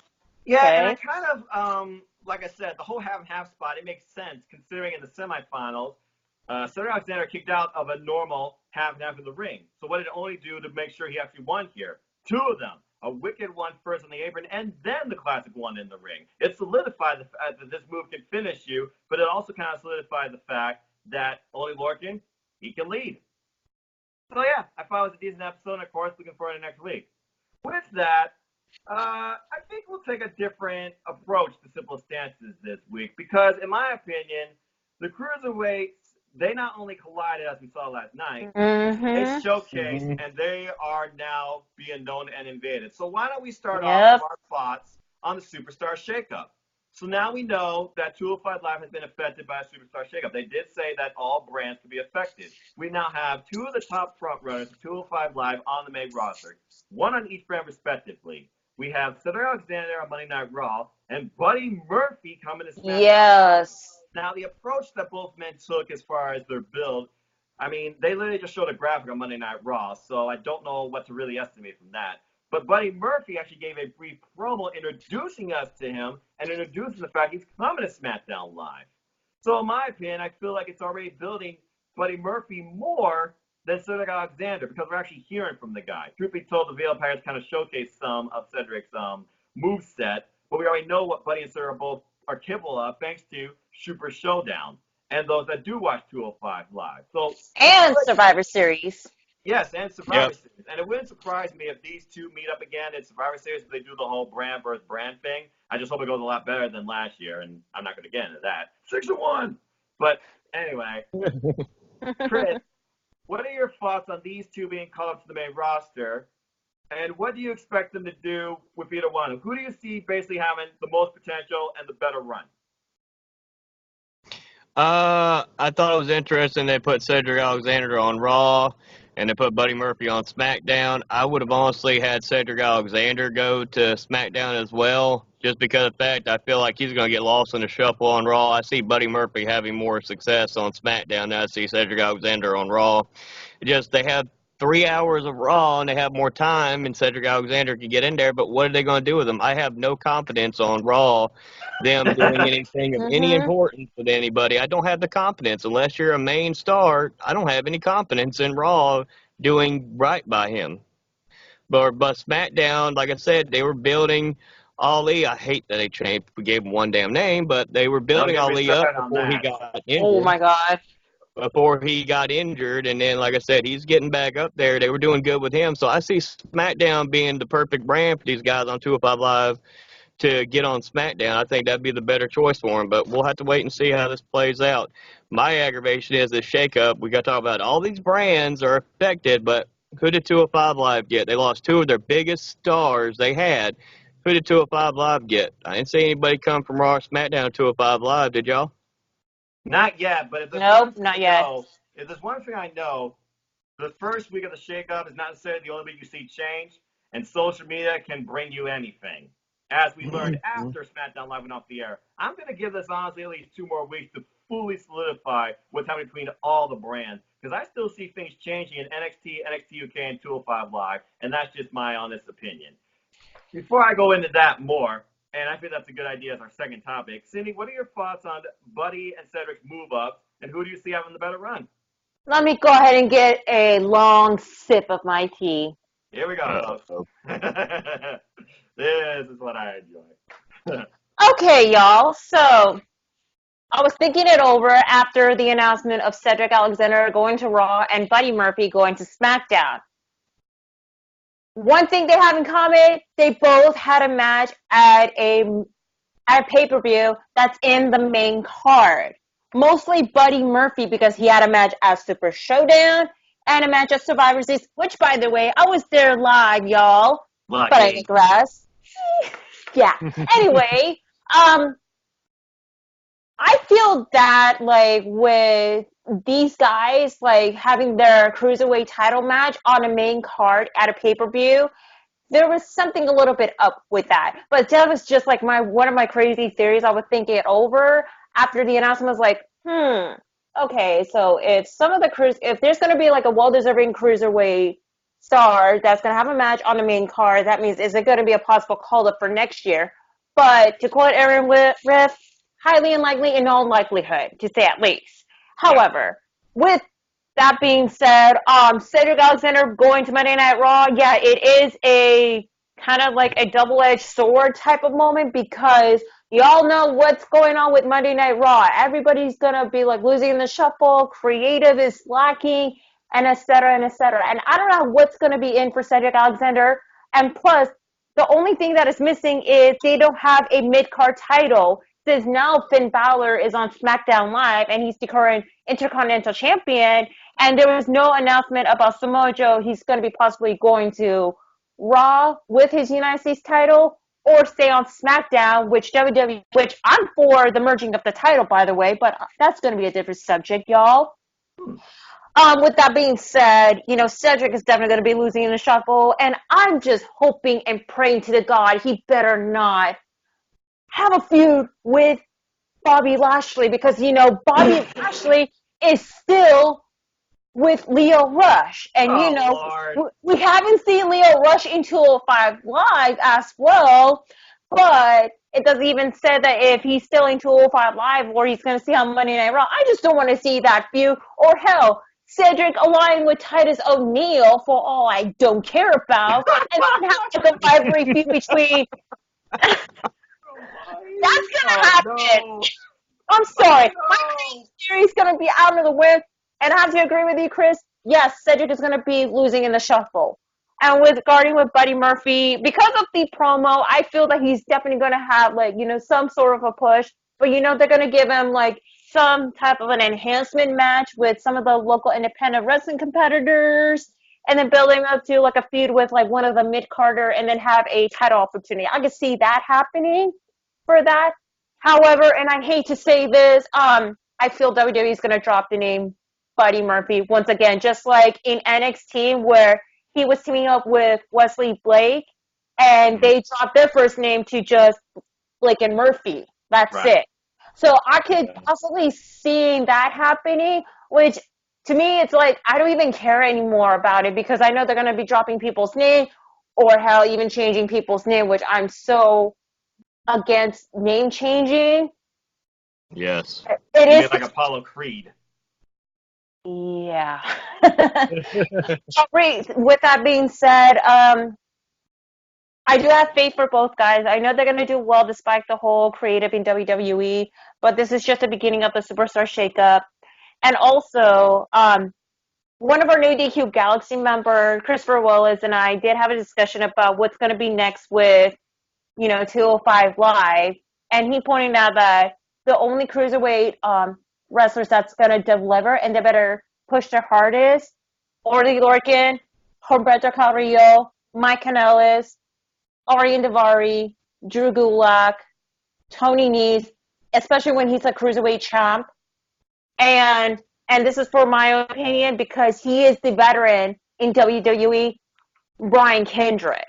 [SPEAKER 1] Yeah, and I kind of, like I said, the whole half and half spot, it makes sense considering in the semifinals, Cedric Alexander kicked out of a normal half and half in the ring. So what did it only do to make sure he actually won here? 2 of them. A wicked one first on the apron, and then the classic one in the ring. It solidified the fact that this move can finish you, but it also kind of solidified the fact that Only Lorcan, he can lead. So yeah, I thought it was a decent episode, and of course, looking forward to next week. With that, I think we'll take a different approach to Simple Stances this week because, in my opinion, the Cruiserweights, they not only collided as we saw last night, they showcased and they are now being known and invaded. So why don't we start off with our thoughts on the Superstar Shakeup? So now we know that 205 Live has been affected by a Superstar Shakeup. They did say that all brands could be affected. We now have 2 of the top front runners of 205 Live on the main roster, 1 on each brand respectively. We have Cedric Alexander on Monday Night Raw and Buddy Murphy coming to SmackDown.
[SPEAKER 2] Yes.
[SPEAKER 1] Now, the approach that both men took as far as their build, I mean, they literally just showed a graphic on Monday Night Raw, so I don't know what to really estimate from that. But Buddy Murphy actually gave a brief promo introducing us to him and introducing the fact he's coming to SmackDown Live. So, in my opinion, I feel like it's already building Buddy Murphy more than Cedric Alexander because we're actually hearing from the guy. Truth be told, the Veil Pirates kind of showcased some of Cedric's moveset, but we already know what Buddy and Cedric are capable of thanks to Super Showdown and those that do watch 205 Live. So
[SPEAKER 2] and Survivor Series.
[SPEAKER 1] Yes, and Survivor Series. And it wouldn't surprise me if these 2 meet up again in Survivor Series if they do the whole brand versus brand thing. I just hope it goes a lot better than last year, and I'm not going to get into that. 6-1! But anyway, Chris, what are your thoughts on these 2 being called up to the main roster? And what do you expect them to do with either one? Who do you see basically having the most potential and the better run?
[SPEAKER 3] I thought it was interesting they put Cedric Alexander on Raw and they put Buddy Murphy on SmackDown. I would have honestly had Cedric Alexander go to SmackDown as well, just because of the fact I feel like he's going to get lost in the shuffle on Raw. I see Buddy Murphy having more success on SmackDown than I see Cedric Alexander on Raw. Just they have 3 hours of Raw and they have more time, and Cedric Alexander can get in there, but what are they going to do with him? I have no confidence on Raw, them doing anything of any importance with anybody. I don't have the confidence. Unless you're a main star, I don't have any confidence in Raw doing right by him. But SmackDown, like I said, they were building Ali. I hate that we gave him one damn name, but they were building Ali up before he got injured.
[SPEAKER 2] Oh my God.
[SPEAKER 3] Before he got injured, and then, like I said, he's getting back up there. They were doing good with him. So I see SmackDown being the perfect brand for these guys on 205 Live to get on SmackDown. I think that'd be the better choice for him, but we'll have to wait and see how this plays out. My aggravation is this shakeup. We got to talk about all these brands are affected, but who did 205 Live get? They lost 2 of their biggest stars they had. Who did 205 Live get? I didn't see anybody come from Raw or SmackDown 205 Live, did y'all?
[SPEAKER 1] Not yet, but if
[SPEAKER 2] not yet.
[SPEAKER 1] If there's one thing I know, the first week of the shakeup is not necessarily the only week you see change, and social media can bring you anything. As we learned after SmackDown Live went off the air, I'm going to give this honestly at least 2 more weeks to fully solidify what's happening between all the brands, because I still see things changing in NXT, NXT UK, and 205 Live, and that's just my honest opinion. Before I go into that more, and I think that's a good idea as our second topic. Cindy, what are your thoughts on Buddy and Cedric's move up, and who do you see having the better run?
[SPEAKER 2] Let me go ahead and get a long sip of my tea.
[SPEAKER 1] Here we go,
[SPEAKER 3] Uh-oh.
[SPEAKER 1] folks. This is what I enjoy.
[SPEAKER 2] Okay, y'all. So I was thinking it over after the announcement of Cedric Alexander going to Raw and Buddy Murphy going to SmackDown. One thing they have in common, they both had a match at a pay-per-view that's in the main card. Mostly Buddy Murphy because he had a match at Super Showdown and a match at Survivor Series, which, by the way, I was there live, y'all.
[SPEAKER 1] Lucky.
[SPEAKER 2] But I digress. Yeah. Anyway, I feel that, like, with these guys, like, having their Cruiserweight title match on a main card at a pay-per-view, there was something a little bit up with that. But that was just, like, one of my crazy theories. I was thinking it over after the announcement. Was like, okay, so if there's going to be, like, a well-deserving Cruiserweight star that's going to have a match on the main card, that means is it going to be a possible call-up for next year? But to quote Aaron Riff, highly unlikely in all likelihood, to say at least. However, with that being said, Cedric Alexander going to Monday Night Raw, yeah, it is a kind of like a double-edged sword type of moment because y'all know what's going on with Monday Night Raw. Everybody's going to be like losing in the shuffle, creative is lacking, and et cetera, and et cetera. And I don't know what's going to be in for Cedric Alexander. And plus, the only thing that is missing is they don't have a mid-card title. Since now Finn Balor is on SmackDown Live and he's the current Intercontinental Champion, and there was no announcement about Samoa Joe, he's going to be possibly going to Raw with his United States title or stay on SmackDown, which I'm for the merging of the title, by the way, but that's going to be a different subject, y'all. With that being said, Cedric is definitely going to be losing in the shuffle, and I'm just hoping and praying to the God he better not have a feud with Bobby Lashley because, Bobby Lashley is still with Leo Rush. And,
[SPEAKER 1] Lord.
[SPEAKER 2] we haven't seen Leo Rush in 205 Live as well, but it doesn't even say that if he's still in 205 Live or he's going to see on Monday Night Raw. I just don't want to see that feud. Or hell, Cedric aligning with Titus O'Neil for all I don't care about. And then have like a rivalry feud between... That's gonna happen. No. I'm sorry. No. My crazy theory is gonna be out of the wind, and I have to agree with you, Chris. Yes, Cedric is gonna be losing in the shuffle. And regarding with Buddy Murphy, because of the promo, I feel that he's definitely gonna have some sort of a push. But they're gonna give him like some type of an enhancement match with some of the local independent wrestling competitors. And then building up to like a feud with like one of the mid-carder and then have a title opportunity. I could see that happening for that. However, and I hate to say this, I feel WWE is going to drop the name Buddy Murphy once again, just like in NXT where he was teaming up with Wesley Blake and they dropped their first name to just Blake and Murphy. That's right. It. So I could possibly see that happening, which to me, it's like, I don't even care anymore about it because I know they're going to be dropping people's name or hell, even changing people's name, which I'm so against name changing.
[SPEAKER 3] Yes.
[SPEAKER 2] It is
[SPEAKER 1] like Apollo Creed.
[SPEAKER 2] Yeah. With that being said, I do have faith for both guys. I know they're going to do well despite the whole creative in WWE, but this is just the beginning of the Superstar shakeup. And also, one of our new DQ Galaxy member, Christopher Willis, and I did have a discussion about what's going to be next with, 205 Live. And he pointed out that the only cruiserweight wrestlers that's going to deliver and they better push their hardest, Orly Lorcan, Humberto Carrillo, Mike Kanellis, Arian Daivari, Drew Gulak, Tony Nese, especially when he's a cruiserweight champ. And this is for my opinion because he is the veteran in WWE, Brian Kendrick.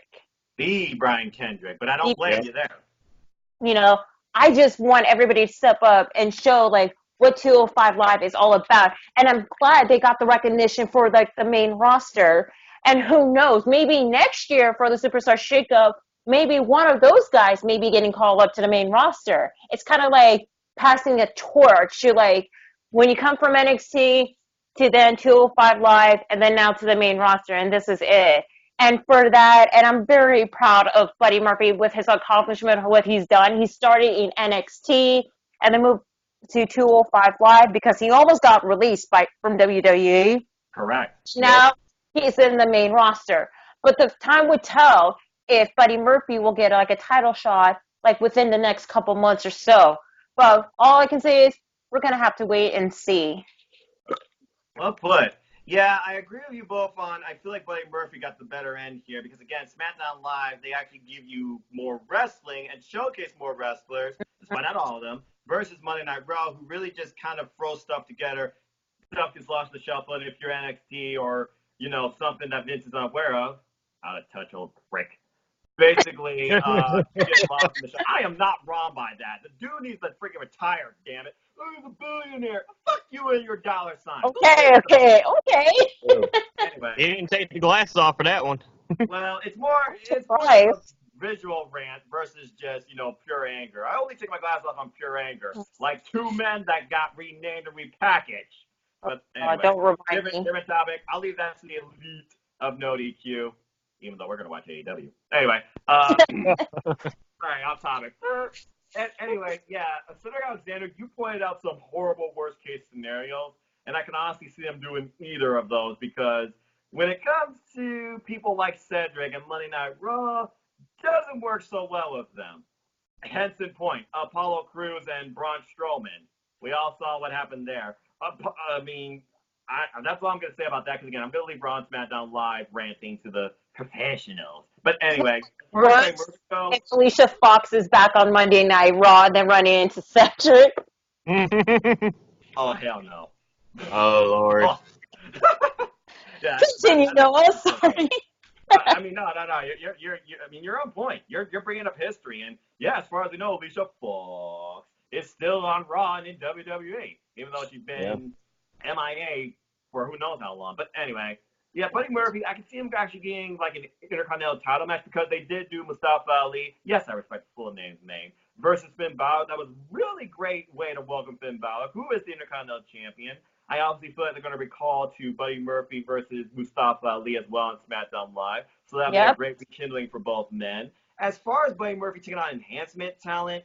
[SPEAKER 1] The Brian Kendrick, but I don't blame you
[SPEAKER 2] there. I just want everybody to step up and show like what 205 Live is all about. And I'm glad they got the recognition for like the main roster. And who knows, maybe next year for the Superstar Shakeup, maybe one of those guys may be getting called up to the main roster. It's kind of like passing a torch to like, when you come from NXT, to then 205 Live, and then now to the main roster, and this is it. And for that, and I'm very proud of Buddy Murphy with his accomplishment, what he's done. He started in NXT and then moved to 205 Live because he almost got released from WWE.
[SPEAKER 1] Correct.
[SPEAKER 2] Now he's in the main roster. But the time would tell if Buddy Murphy will get like a title shot like within the next couple months or so. But all I can say is we're going to have to wait and see.
[SPEAKER 1] Well put. Yeah, I agree with you both on. I feel like Buddy Murphy got the better end here because, again, SmackDown Live, they actually give you more wrestling and showcase more wrestlers, despite not all of them, versus Monday Night Raw, who really just kind of throws stuff together. Stuff gets lost in the shuffle, and if you're NXT or, you know, something that Vince is unaware of, out of touch, old prick. Basically, get lost in the shuffle. I am not wrong by that. The dude needs to freaking retire, damn it. Oh, he's a billionaire. Fuck you and your dollar sign.
[SPEAKER 2] Okay.
[SPEAKER 1] Anyway.
[SPEAKER 3] He didn't take the glasses off for that one.
[SPEAKER 1] Well, it's more
[SPEAKER 2] Surprise.
[SPEAKER 1] of a visual rant versus just, you know, pure anger. I only take my glasses off on pure anger. Like two men that got renamed and repackaged. But anyway,
[SPEAKER 2] don't remind me.
[SPEAKER 1] different topic. I'll leave that to the elite of No DQ, even though we're going to watch AEW. Anyway, sorry, off topic. Anyway, yeah, Cedric Alexander, you pointed out some horrible worst-case scenarios, and I can honestly see them doing either of those because when it comes to people like Cedric and Monday Night Raw, doesn't work so well with them. Henson Point, Apollo Crews and Braun Strowman. We all saw what happened there. That's all I'm going to say about that because, again, I'm going to leave Braun SmackDown Live ranting to the professionals. But anyway,
[SPEAKER 2] and Alicia Fox is back on Monday Night Raw, then running into Cedric.
[SPEAKER 1] Oh, hell no.
[SPEAKER 3] Oh, Lord.
[SPEAKER 1] Oh. Yeah,
[SPEAKER 2] Continue, Noah. Sorry.
[SPEAKER 1] I mean, no. You're on point. You're bringing up history, and yeah, as far as we know, Alicia Fox is still on Raw and in WWE, even though she's been MIA for who knows how long. But anyway, yeah, Buddy Murphy, I can see him actually getting like an Intercontinental title match because they did do Mustafa Ali. Yes, I respect the full name versus Finn Balor. That was really great way to welcome Finn Balor, who is the Intercontinental Champion. I obviously feel like they're going to recall to Buddy Murphy versus Mustafa Ali as well on SmackDown Live. So that'll be a great rekindling for both men. As far as Buddy Murphy taking on enhancement talent,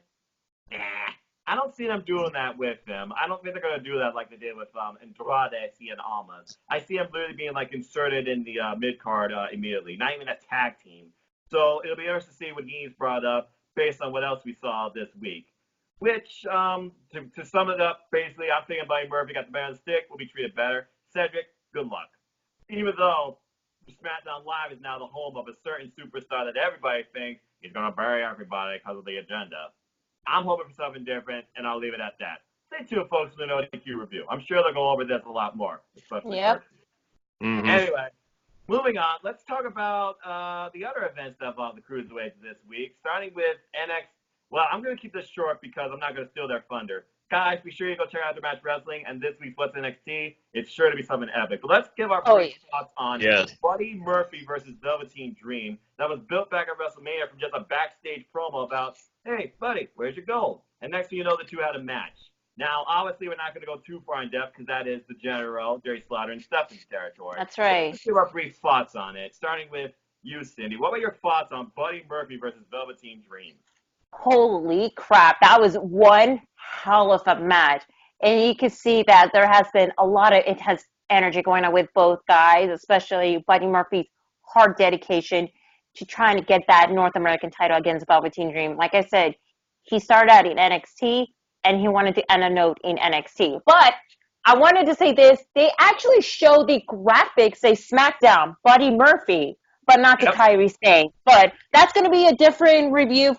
[SPEAKER 1] I don't see them doing that with him. I don't think they're going to do that like they did with Andrade Cien Almas. I see him literally being like inserted in the mid-card immediately, not even a tag team. So it'll be interesting to see what he's brought up based on what else we saw this week. Which, to sum it up, basically, I'm thinking Buddy Murphy got the better stick, will be treated better. Cedric, good luck. Even though SmackDown Live is now the home of a certain superstar that everybody thinks is going to bury everybody because of the agenda. I'm hoping for something different, and I'll leave it at that. Stay tuned, folks, for the No DQ review. I'm sure they'll go over this a lot more, especially Anyway, moving on, let's talk about the other events that involve the Cruiserweights this week, starting with NXT. Well, I'm going to keep this short because I'm not going to steal their thunder. Guys, be sure you go check out Match Wrestling, and this week's What's NXT. It's sure to be something epic. But let's give our first thoughts on Buddy Murphy versus Velveteen Dream. That was built back at WrestleMania from just a backstage promo about, hey, buddy, where's your gold? And next thing you know, the two had a match. Now, obviously, we're not going to go too far in depth because that is the General, Jerry Slaughter, and Stephanie's territory.
[SPEAKER 2] That's right.
[SPEAKER 1] Let's give our brief thoughts on it, starting with you, Cindy. What were your thoughts on Buddy Murphy versus Velveteen Dream?
[SPEAKER 2] Holy crap, that was one hell of a match. And you can see that there has been a lot of intense energy going on with both guys, especially Buddy Murphy's hard dedication to trying to get that North American title against Velveteen Dream. Like I said, he started out in NXT, and he wanted to end a note in NXT. But I wanted to say this, they actually show the graphics, say SmackDown, Buddy Murphy, but not the Kairi Sane. But that's going to be a different review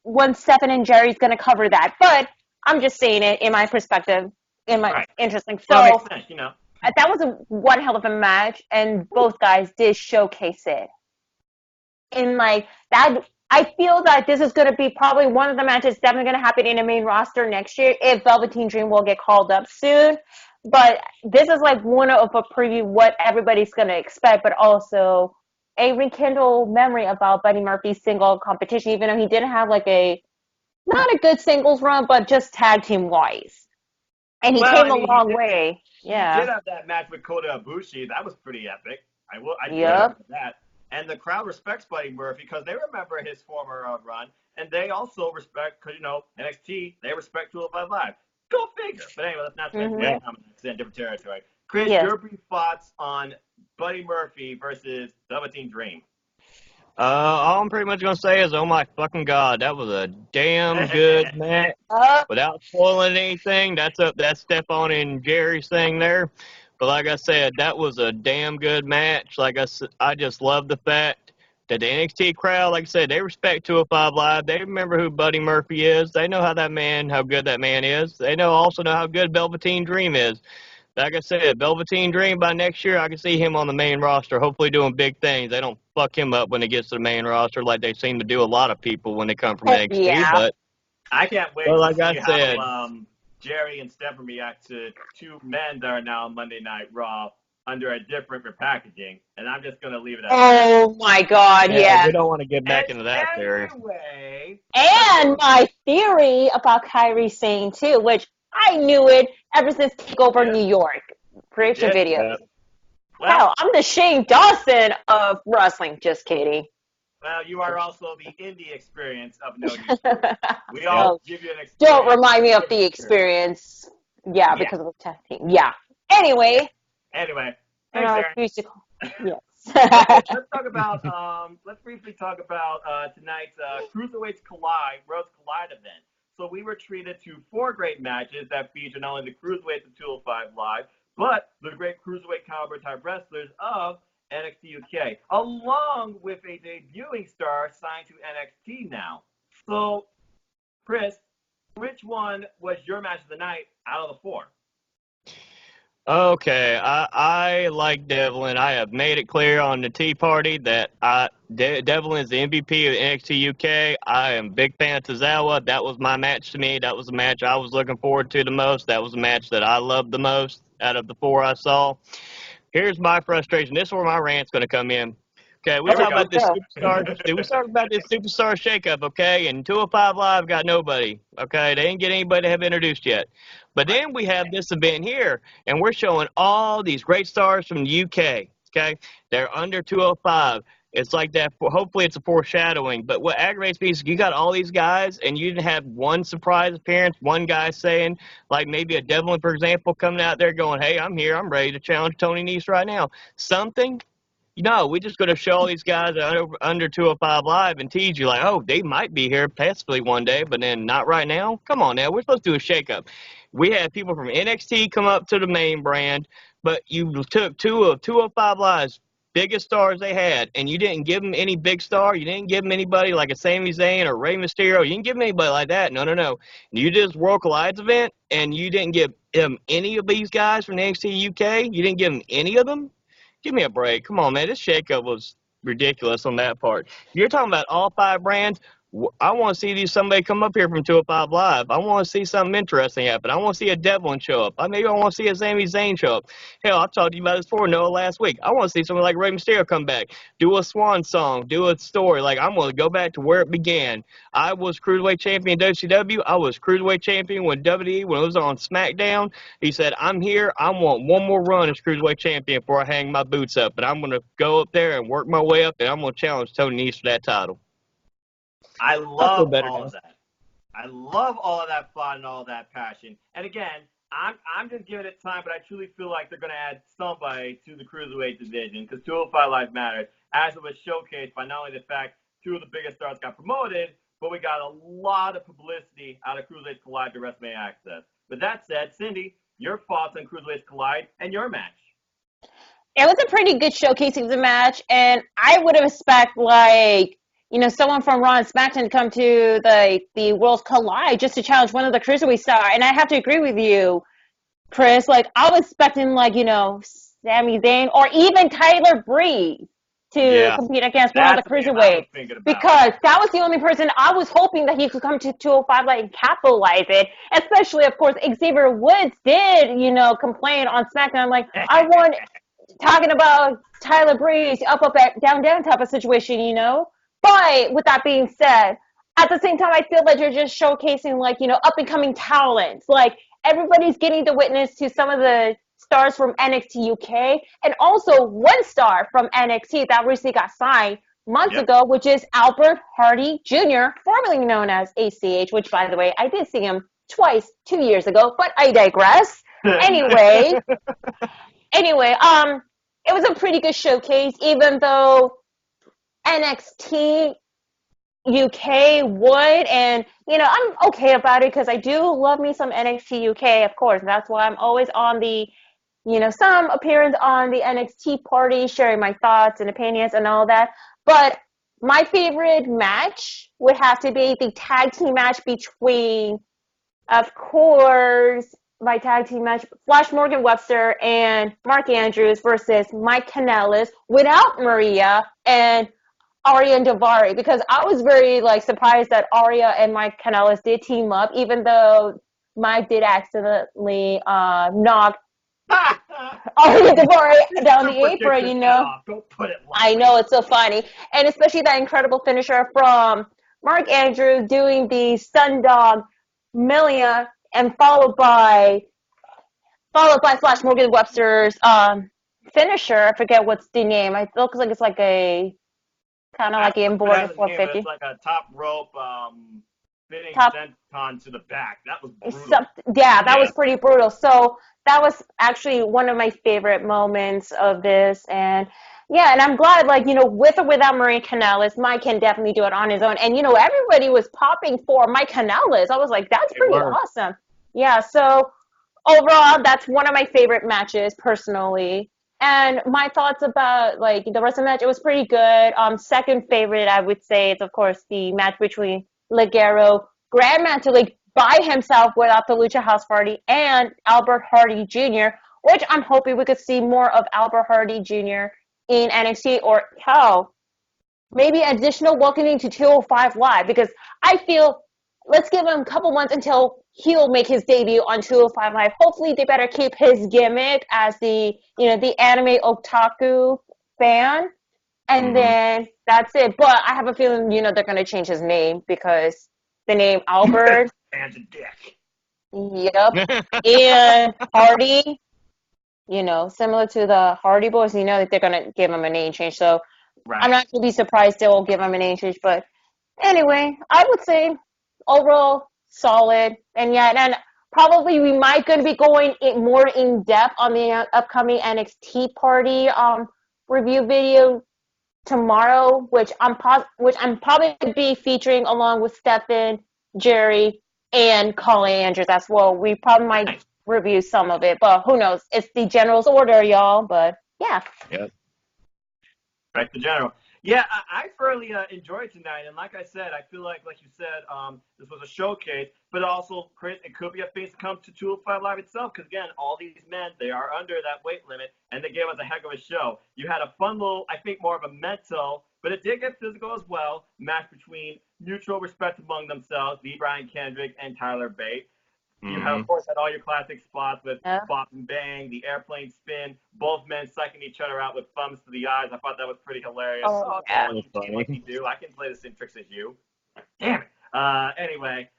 [SPEAKER 2] when Stephen and Jerry's going to cover that. But I'm just saying it in my perspective, in my interesting. So
[SPEAKER 1] well, makes sense, you know.
[SPEAKER 2] That was one hell of a match, and both guys did showcase it. In like that, I feel that this is going to be probably one of the matches definitely going to happen in the main roster next year if Velveteen Dream will get called up soon. But this is like one of a preview what everybody's going to expect, but also a rekindle memory about Buddy Murphy's single competition, even though he didn't have like not a good singles run, but just tag team wise. And he
[SPEAKER 1] Well,
[SPEAKER 2] came
[SPEAKER 1] I
[SPEAKER 2] a
[SPEAKER 1] mean,
[SPEAKER 2] long way.
[SPEAKER 1] he
[SPEAKER 2] Yeah.
[SPEAKER 1] did have that match with Kota Ibushi. That was pretty epic. I do
[SPEAKER 2] Yep.
[SPEAKER 1] remember that. And the crowd respects Buddy Murphy because they remember his former run, and they also respect because NXT they respect 205 Live. Go figure. But anyway, let's not spend
[SPEAKER 2] Mhm.
[SPEAKER 1] time on that. Different territory. Chris,
[SPEAKER 2] Yes.
[SPEAKER 1] your brief thoughts on Buddy Murphy versus Velveteen Dream.
[SPEAKER 3] All I'm pretty much gonna say is, oh my fucking god, that was a damn good match. Without spoiling anything, that's Stephon and Jerry's thing there. But like I said, that was a damn good match. Like I just love the fact that the NXT crowd, like I said, they respect 205 Live. They remember who Buddy Murphy is. They know how good that man is. They also know how good Velveteen Dream is. Like I said, Velveteen Dream, by next year, I can see him on the main roster, hopefully doing big things. They don't fuck him up when he gets to the main roster like they seem to do a lot of people when they come from NXT.
[SPEAKER 2] Yeah.
[SPEAKER 3] But
[SPEAKER 1] I can't wait
[SPEAKER 3] like
[SPEAKER 1] to
[SPEAKER 3] I
[SPEAKER 1] see
[SPEAKER 3] said,
[SPEAKER 1] how Jerry and Stephen react to two men that are now on Monday Night Raw under a different repackaging, and I'm just going to leave it at that.
[SPEAKER 2] Oh my god, yeah.
[SPEAKER 3] we don't want to get back into that theory.
[SPEAKER 1] Anyway.
[SPEAKER 2] And my theory about Kyrie Sane too, which I knew it ever since TakeOver New York prediction videos.
[SPEAKER 1] Well,
[SPEAKER 2] Hell, I'm the Shane Dawson of wrestling. Just kidding.
[SPEAKER 1] Well, you are also the indie experience of No News. We all give you an experience.
[SPEAKER 2] Don't remind me of the experience. Yeah, because of the tag team. Yeah. Anyway.
[SPEAKER 1] Thanks, Aaron.
[SPEAKER 2] Musical. Yes.
[SPEAKER 1] Let's talk about. Let's briefly talk about tonight's Cruiserweights Collide Worlds Collide event. So we were treated to 4 great matches that feature not only the Cruiserweights of 205 Live, but the great Cruiserweight caliber type wrestlers of NXT UK, along with a debuting star signed to NXT now. So, Chris, which one was your match of the night out of the 4?
[SPEAKER 3] Okay, I like Devlin. I have made it clear on the Tea Party that Devlin is the MVP of NXT UK. I am a big fan of Tozawa. That was my match to me. That was the match I was looking forward to the most. That was the match that I loved the most out of the 4 I saw. Here's my frustration. This is where my rant's going to come in. Okay, we talk about this superstar shakeup, okay? And 205 Live got nobody, okay? They didn't get anybody to have introduced yet. But then we have this event here, and we're showing all these great stars from the UK, okay? They're under 205. It's like that. Hopefully it's a foreshadowing. But what aggravates me is you got all these guys, and you didn't have one surprise appearance, one guy saying, like maybe a Devlin, for example, coming out there going, hey, I'm here. I'm ready to challenge Tony Nese right now. Something. No, we're just going to show all these guys that are under 205 Live and tease you like, oh, they might be here possibly one day, but then not right now. Come on now. We're supposed to do a shakeup. We had people from NXT come up to the main brand, but you took 2 of 205 Live's biggest stars they had, and you didn't give them any big star. You didn't give them anybody like a Sami Zayn or Rey Mysterio. You didn't give them anybody like that. No. You did this World Collides event, and you didn't give them any of these guys from NXT UK. You didn't give them any of them. Give me a break. Come on, man. This shakeup was ridiculous on that part. You're talking about all 5 brands. I want to see somebody come up here from 205 Live. I want to see something interesting happen. I want to see a Devlin show up. Maybe I want to see a Sami Zayn show up. Hell, I've talked to you about this before, Noah, last week. I want to see someone like Rey Mysterio come back, do a swan song, do a story. Like, I'm going to go back to where it began. I was Cruiserweight Champion in WCW. I was Cruiserweight Champion when WWE, when it was on SmackDown. He said, I'm here. I want one more run as Cruiserweight Champion before I hang my boots up. But I'm going to go up there and work my way up, and I'm going to challenge Tony Nese for that title.
[SPEAKER 1] I love all of that. I love all of that fun and all of that passion. And again, I'm just giving it time, but I truly feel like they're going to add somebody to the Cruiserweight division because 205 Live matters, as it was showcased by not only the fact 2 of the biggest stars got promoted, but we got a lot of publicity out of Cruiserweight Collide to WrestleMania Access. With that said, Cindy, your thoughts on Cruiserweight Collide and your match?
[SPEAKER 2] It was a pretty good showcasing of the match, and I would have expected, someone from Raw and SmackDown to come to the Worlds Collide just to challenge one of the Cruiserweight stars. And I have to agree with you, Chris. Like, I was expecting, Sami Zayn or even Tyler Breeze to compete against one of the Cruiserweights. Because that was the only person I was hoping that he could come to 205 and capitalize it. Especially, of course, Xavier Woods did, complain on SmackDown. Like, I want talking about Tyler Breeze, up, down type of situation, But with that being said, at the same time, I feel like you're just showcasing, up-and-coming talents. Like, everybody's getting to witness to some of the stars from NXT UK, and also one star from NXT that recently got signed months ago, which is Albert Hardy Jr., formerly known as ACH, which, by the way, I did see him twice 2 years ago, but I digress. Anyway, it was a pretty good showcase, even though NXT UK would, and I'm okay about it because I do love me some NXT UK, of course. That's why I'm always on the some appearance on the NXT party, sharing my thoughts and opinions and all that. But my favorite match would have to be the tag team match between, of course, my tag team match, Flash Morgan Webster and Mark Andrews versus Mike Kanellis without Maria and Arya and Daivari, because I was very surprised that Arya and Mike Kanellis did team up, even though Mike did accidentally knock Arya Daivari down the apron.
[SPEAKER 1] Don't put it
[SPEAKER 2] I know, it's so funny, and especially that incredible finisher from Mark Andrews doing the Sundog Million, and followed by Flash Morgan Webster's finisher. I forget what's the name. It looks like it's like a kind of like an inboard 450.
[SPEAKER 1] It's like a top rope fitting senton to the back. That was brutal.
[SPEAKER 2] That was pretty brutal. So that was actually one of my favorite moments of this, and I'm glad, with or without Maria Kanellis, Mike can definitely do it on his own. And, everybody was popping for Mike Kanellis. I was like, that's pretty awesome. Yeah, so overall, that's one of my favorite matches, personally. And my thoughts about, the rest of the match, it was pretty good. Second favorite, I would say, is, of course, the match between Ligero, Grand Metalik by himself without the Lucha House Party, and Albert Hardy Jr., which I'm hoping we could see more of Albert Hardy Jr. in NXT, or maybe additional welcoming to 205 Live, because I feel let's give him a couple months until he'll make his debut on 205 Live. Hopefully they better keep his gimmick as the anime otaku fan, and then that's it. But I have a feeling they're going to change his name, because the name Albert
[SPEAKER 1] and a dick.
[SPEAKER 2] Yep. And Hardy, similar to the Hardy Boys, that they're going to give him a name change. So I'm not going to be surprised they will give him a name change. But anyway, I would say overall solid. And probably we might going to be going more in depth on the upcoming NXT party review video tomorrow, which I'm probably going to be featuring along with Stefan, Jerry, and Colin Andrews as well. We probably might review some of it, but who knows? It's the general's order, y'all. But yeah.
[SPEAKER 3] Yep.
[SPEAKER 1] Right, the general. Yeah, I thoroughly enjoyed tonight, and like I said, I feel like you said, this was a showcase, but also, Chris, it could be a face to come to 205 Live itself, because again, all these men, they are under that weight limit, and they gave us a heck of a show. You had a fun little, I think more of a mental, but it did get physical as well, match between mutual respect among themselves, the Brian Kendrick and Tyler Bate. You have, of course, had all your classic spots with Bop and Bang, the airplane spin, both men sucking each other out with thumbs to the eyes. I thought that was pretty hilarious. Like you do. I can play the same tricks as you. Damn it. Anyway,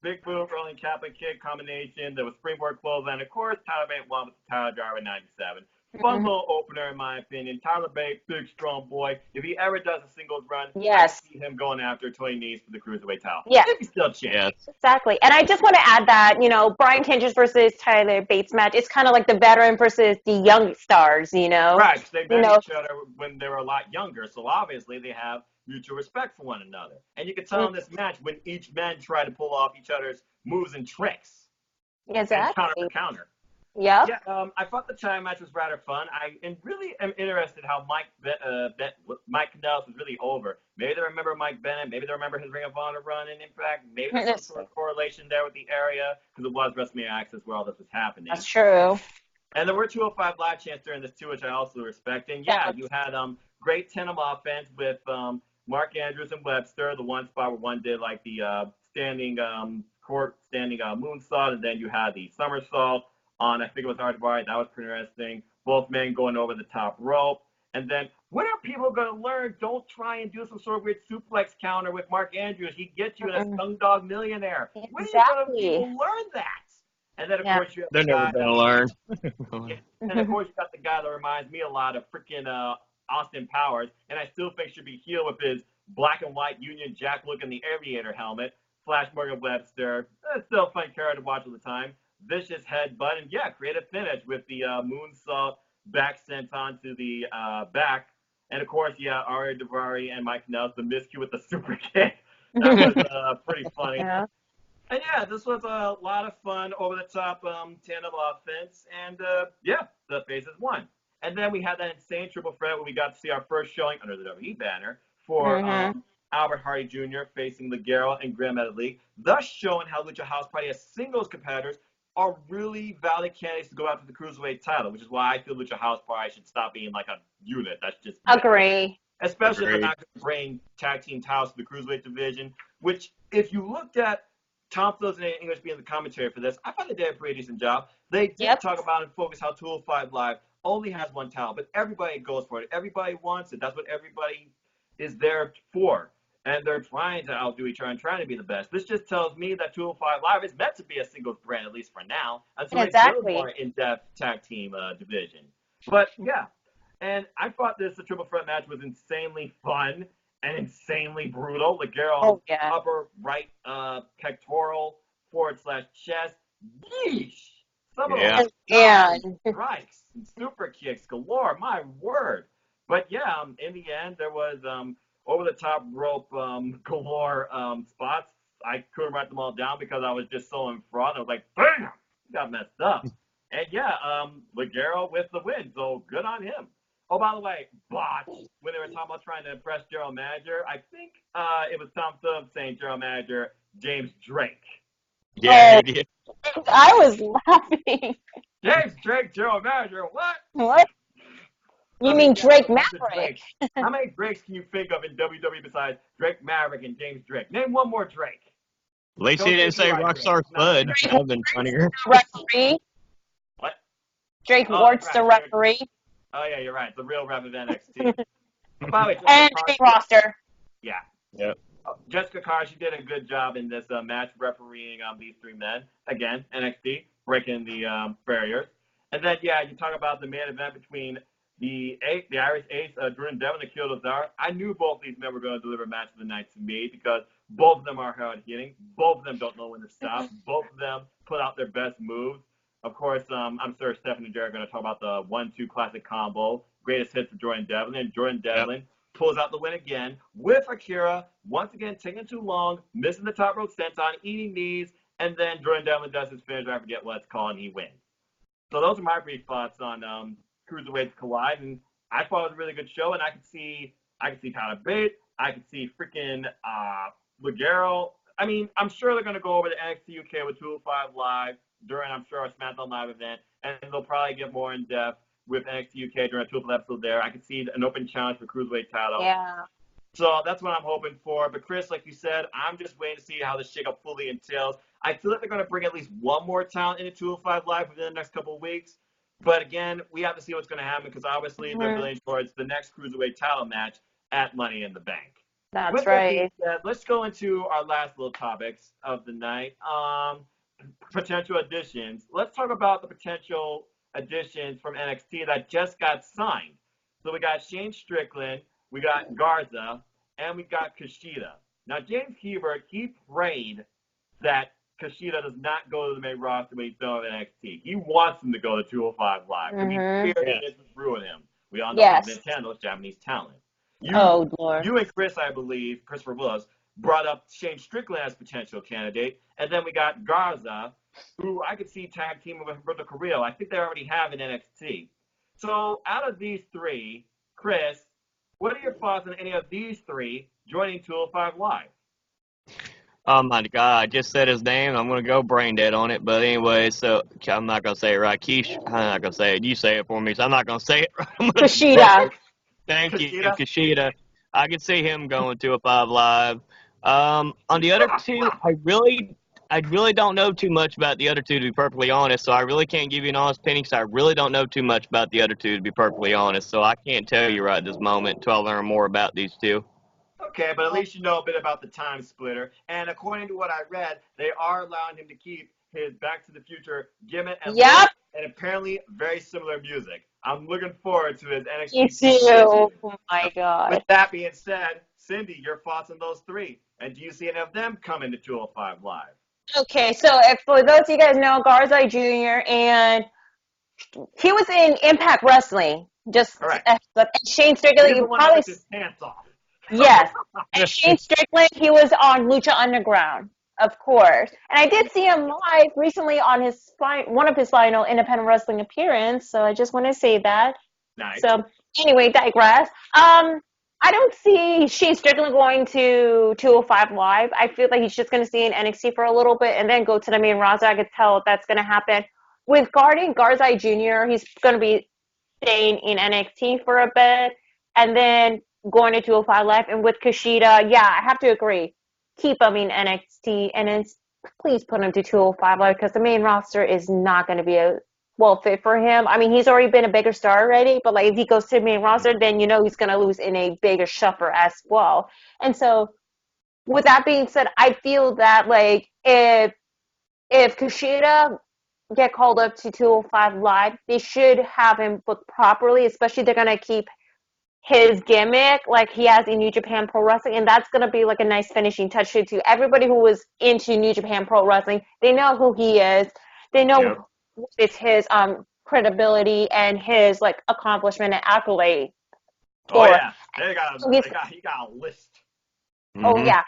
[SPEAKER 1] big boom, rolling cap and kick combination. There was springboard close, and of course, Tyler Bate won with the Tyler Driver 97. Fun little opener, in my opinion. Tyler Bate, big, strong boy. If he ever does a singles run, I see him going after Tony Nese for the Cruiserweight title.
[SPEAKER 2] Yeah.
[SPEAKER 1] If he's still champ.
[SPEAKER 2] Exactly. And I just want to add that, Brian Kendrick versus Tyler Bates match, it's kind of like the veteran versus the young stars,
[SPEAKER 1] Right. They met each other when they were a lot younger, so obviously they have mutual respect for one another. And you can tell in this match when each man tried to pull off each other's moves and tricks.
[SPEAKER 2] Exactly.
[SPEAKER 1] And counter for counter.
[SPEAKER 2] Yeah.
[SPEAKER 1] Yeah, I thought the time match was rather fun. I really am interested how Mike Kanellis was really over. Maybe they remember Mike Bennett. Maybe they remember his Ring of Honor run in Impact. Maybe there's some sort of correlation there with the area, because it was WrestleMania Access where all this was happening.
[SPEAKER 2] That's true.
[SPEAKER 1] And there were 205 Live chants during this too, which I also respect. And yeah, you had great tandem offense with Mark Andrews and Webster. The one spot where one did like the standing moonsault, and then you had the somersault on, I think it was Hardwired. That was pretty interesting. Both men going over the top rope. And then, when are people going to learn? Don't try and do some sort of weird suplex counter with Mark Andrews. He gets you in a Stung Dog Millionaire. When are you going to learn that? And then, of
[SPEAKER 2] Yeah.
[SPEAKER 1] course, you have
[SPEAKER 3] They're
[SPEAKER 1] the
[SPEAKER 3] never
[SPEAKER 1] guy
[SPEAKER 3] gonna learn.
[SPEAKER 1] yeah. And of course, you got the guy that reminds me a lot of freaking Austin Powers, and I still think should be heel with his black and white Union Jack look in the aviator helmet. Flash Morgan Webster. Still a fun character to watch all the time. Vicious headbutt, and yeah, creative finish with the moonsault back sent onto the back. And of course, yeah, Ari Daivari and Mike Nelson, the miscue with the super kick. That was pretty funny.
[SPEAKER 2] Yeah.
[SPEAKER 1] And yeah, this was a lot of fun, over the top tandem offense, and yeah, the Faces won. And then we had that insane triple threat where we got to see our first showing under the WWE banner for Albert Hardy Jr. facing Ligero and Graham Metalik, thus showing how Lucha House Party as singles competitors are really valid candidates to go after the Cruiserweight title, which is why I feel Lucha House Party should stop being like a unit. That's just
[SPEAKER 2] Agree.
[SPEAKER 1] especially if they're not going to bring tag team titles to the Cruiserweight division, which if you looked at Tom Phillips and English being the commentary for this, I thought they did a pretty decent job. They did talk about and focus how 205 Live only has one talent, but everybody goes for it. Everybody wants it. That's what everybody is there for. And they're trying to outdo each other and trying to be the best. This just tells me that 205 Live is meant to be a singles brand, at least for now, until they build more in-depth tag team division. But yeah, and I thought this triple threat match was insanely fun and insanely brutal. Ligero upper right pectoral /chest. Yeesh! Some of those strikes and super kicks galore. My word! But yeah, in the end, there was over the top rope galore spots. I couldn't write them all down because I was just so in front. I was like, bam! Got messed up. And yeah, Ligero with the win. So good on him. Oh, by the way, botch, when they were talking about trying to impress general manager, I think it was Tom Phillips saying general manager James Drake.
[SPEAKER 3] Yeah, he did.
[SPEAKER 2] I was laughing.
[SPEAKER 1] James Drake, general manager, what?
[SPEAKER 2] What? You mean Drake Maverick?
[SPEAKER 1] How many Drakes can you think of in WWE besides Drake Maverick and James Drake? Name one more Drake.
[SPEAKER 3] At least he didn't say Rockstar Spud. That would have been funnier.
[SPEAKER 2] Referee.
[SPEAKER 1] What?
[SPEAKER 2] Drake Wart's the referee.
[SPEAKER 1] Oh, yeah, you're right. The real rep of NXT. By the way,
[SPEAKER 2] and the main roster.
[SPEAKER 1] Yeah.
[SPEAKER 3] Yep.
[SPEAKER 1] Jessica Carr, she did a good job in this match refereeing these three men. Again, NXT, breaking the barriers. And then, yeah, you talk about the main event between the Irish Ace, Jordan Devlin, and Akil Lazar. I knew both these men were going to deliver match of the night to me because both of them are hard hitting. Both of them don't know when to stop. Both of them put out their best moves. Of course, I'm sure Stephanie and Jared are going to talk about the 1-2 classic combo, greatest hits for Jordan Devlin. And Jordan Devlin pulls out the win again with Akira, once again taking too long, missing the top rope senton, eating knees, and then Jordan Devlin does his finish, I forget what it's called, and he wins. So those are my brief thoughts on Cruiserweights Collide, and I thought it was a really good show, and I could see Tyler Bate, I could see freaking Ligero. I mean, I'm sure they're going to go over to NXT UK with 205 Live during, I'm sure, our SmackDown Live event, and they'll probably get more in depth with NXT UK during a 205 episode there. I could see an open challenge for Cruiserweight title.
[SPEAKER 2] Yeah.
[SPEAKER 1] So that's what I'm hoping for. But Chris, like you said, I'm just waiting to see how the shakeup fully entails. I feel like they're going to bring at least one more talent into 205 Live within the next couple of weeks. But again, we have to see what's going to happen because obviously they're building towards the next Cruiserweight title match at Money in the Bank.
[SPEAKER 2] That's right.
[SPEAKER 1] Let's go into our last little topics of the night. Potential additions. Let's talk about the potential additions from NXT that just got signed. So we got Shane Strickland, we got Garza, and we got Kushida. Now, James Hebert, he prayed that Kushida does not go to the main roster when he's done with NXT. He wants him to go to 205 Live because he feared this would ruin him. We all know Nintendo's Japanese talent.
[SPEAKER 2] Lord.
[SPEAKER 1] You and Chris, I believe, Christopher Willis, brought up Shane Strickland as potential candidate. And then we got Garza, who I could see tag teaming with Roberto Carrillo. I think they already have in NXT. So out of these three, Chris, what are your thoughts on any of these three joining 205 Live?
[SPEAKER 3] Oh my God, I just said his name. I'm going to go brain dead on it. But anyway, so I'm not going to say it right. I'm not going to say it. You say it for me, so I'm not going to say it right.
[SPEAKER 2] Kushida.
[SPEAKER 3] Thank you, Kushida. I could see him going to a 5 Live. On the other two, I really don't know too much about the other two, to be perfectly honest. So I really can't give you an honest opinion because I really don't know too much about the other two, to be perfectly honest. So I can't tell you right this moment until I learn more about these two.
[SPEAKER 1] Okay, but at least you know a bit about the time splitter. And according to what I read, they are allowing him to keep his Back to the Future gimmick and
[SPEAKER 2] Yep.
[SPEAKER 1] look, and apparently very similar music. I'm looking forward to his NXT.
[SPEAKER 2] Me too. Oh my God.
[SPEAKER 1] With that being said, Cindy, your thoughts on those three, and do you see any of them coming to 205 Live?
[SPEAKER 2] Okay, so if for those of you guys know, Garzai Jr. and he was in Impact Wrestling. Just
[SPEAKER 1] Correct.
[SPEAKER 2] Shane Strickland,
[SPEAKER 1] He's
[SPEAKER 2] you
[SPEAKER 1] the one
[SPEAKER 2] probably
[SPEAKER 1] that took his pants off.
[SPEAKER 2] yes. And Shane Strickland, he was on Lucha Underground, of course. And I did see him live recently on his one of his final independent wrestling appearance. So I just want to say that.
[SPEAKER 1] Nice.
[SPEAKER 2] So anyway, digress. I don't see Shane Strickland going to 205 Live. I feel like he's just going to stay in NXT for a little bit and then go to the main roster. I could tell that's going to happen. With Garzai Jr., he's going to be staying in NXT for a bit and then going to 205 Live. And with Kushida, yeah, I have to agree. Keep him in NXT and then please put him to 205 Live because the main roster is not going to be a well fit for him. I mean, he's already been a bigger star already, but like if he goes to the main roster, then you know he's going to lose in a bigger shuffle as well. And so with that being said, I feel that like if Kushida get called up to 205 Live, they should have him booked properly, especially they're going to keep his gimmick like he has in New Japan Pro Wrestling, and that's going to be like a nice finishing touch to everybody who was into New Japan Pro Wrestling. They know who he is. They know it's his credibility and his like accomplishment and accolade.
[SPEAKER 1] Oh yeah, he got a list.
[SPEAKER 2] Oh yeah,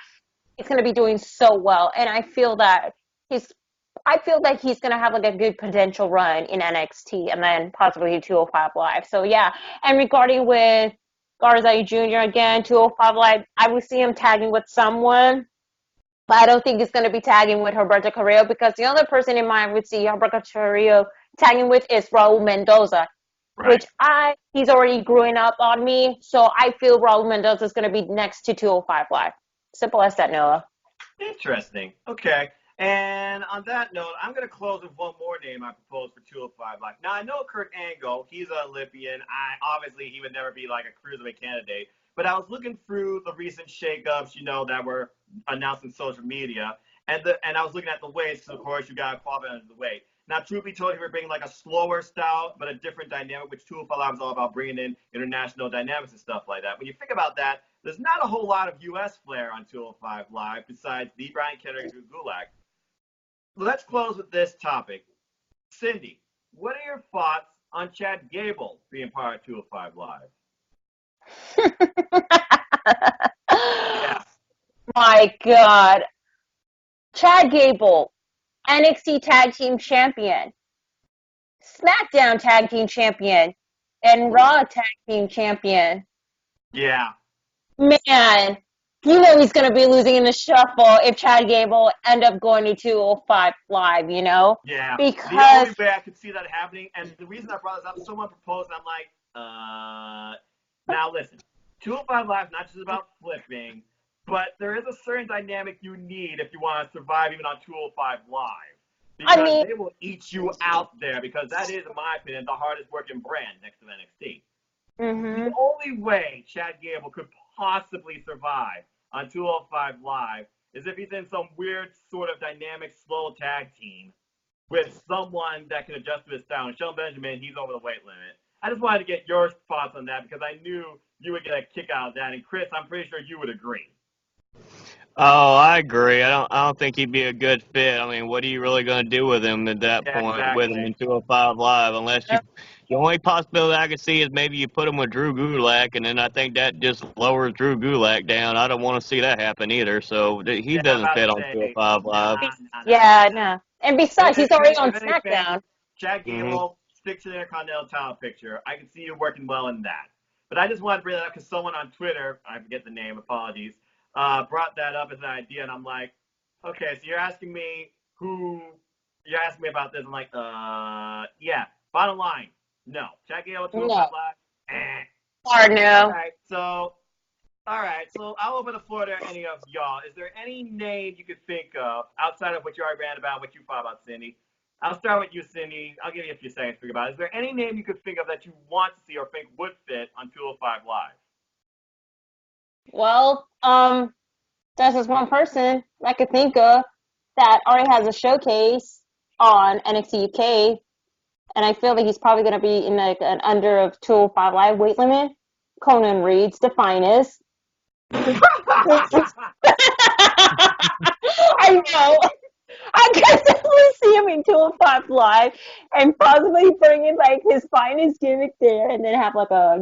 [SPEAKER 2] he's going to be doing so well, and I feel that he's going to have like a good potential run in NXT and then possibly 205 Live. So yeah, and regarding with Garzai Jr. again, 205 Live, I would see him tagging with someone, but I don't think he's going to be tagging with Humberto Carrillo because the other person in mind would see Humberto Carrillo tagging with is Raul Mendoza, which he's already growing up on me. So I feel Raul Mendoza is going to be next to 205 Live. Simple as that, Noah.
[SPEAKER 1] Interesting. Okay. And on that note, I'm going to close with one more name I propose for 205 Live. Now, I know Kurt Angle. He's an Olympian. Obviously, he would never be like a cruiserweight candidate. But I was looking through the recent shakeups, that were announced in social media. And I was looking at the weights because, of course, you got to qualify under the weight. Now, truth be told, we're bringing like a slower style, but a different dynamic, which 205 Live is all about bringing in international dynamics and stuff like that. When you think about that, there's not a whole lot of U.S. flair on 205 Live besides the Brian Kendrick and Drew Gulak. Let's close with this topic. Cindy, what are your thoughts on Chad Gable being part of 205 Live? Yeah.
[SPEAKER 2] My God. Chad Gable, NXT Tag Team Champion, SmackDown Tag Team Champion, and Raw Tag Team Champion.
[SPEAKER 1] Yeah.
[SPEAKER 2] Man, you know he's going to be losing in the shuffle if Chad Gable end up going to 205 Live,
[SPEAKER 1] Yeah.
[SPEAKER 2] Because
[SPEAKER 1] the only way I could see that happening, and the reason I brought this up, someone proposed, and I'm like, now listen, 205 Live is not just about flipping, but there is a certain dynamic you need if you want to survive even on 205 Live. Because they will eat you out there, because that is, in my opinion, the hardest working brand next to NXT.
[SPEAKER 2] Mm-hmm.
[SPEAKER 1] The only way Chad Gable could possibly survive on 205 Live is if he's in some weird sort of dynamic slow tag team with someone that can adjust to his style. And Shelton Benjamin, he's over the weight limit. I just wanted to get your thoughts on that because I knew you would get a kick out of that. And Chris, I'm pretty sure you would agree.
[SPEAKER 3] Oh, I agree. I don't think he'd be a good fit. I mean, what are you really going to do with him at that point with him in 205 Live? Unless the only possibility I could see is maybe you put him with Drew Gulak, and then I think that just lowers Drew Gulak down. I don't want to see that happen either. So he doesn't fit on 205 Live.
[SPEAKER 2] No. And besides, he's already on SmackDown.
[SPEAKER 1] Chad Gable, stick to the Intercontinental title picture. I can see you working well in that. But I just wanted to bring that up because someone on Twitter, I forget the name, apologies, brought that up as an idea, and I'm like, okay, so you're asking me about this. I'm like, yeah. Bottom line, no. Chad Gable, 205 Live,
[SPEAKER 2] Hard no.
[SPEAKER 1] All right, so I'll open the floor to any of y'all. Is there any name you could think of outside of what you already ran about, what you thought about, Cindy? I'll start with you, Cindy. I'll give you a few seconds to think about it. Is there any name you could think of that you want to see or think would fit on 205 Live?
[SPEAKER 2] Well, there's this one person I could think of that already has a showcase on NXT UK, and I feel like he's probably going to be in like an under of 205 live weight limit. Conan Reed's the finest. I know. I can definitely see him in 205 live and possibly bring in like his finest gimmick there, and then have like a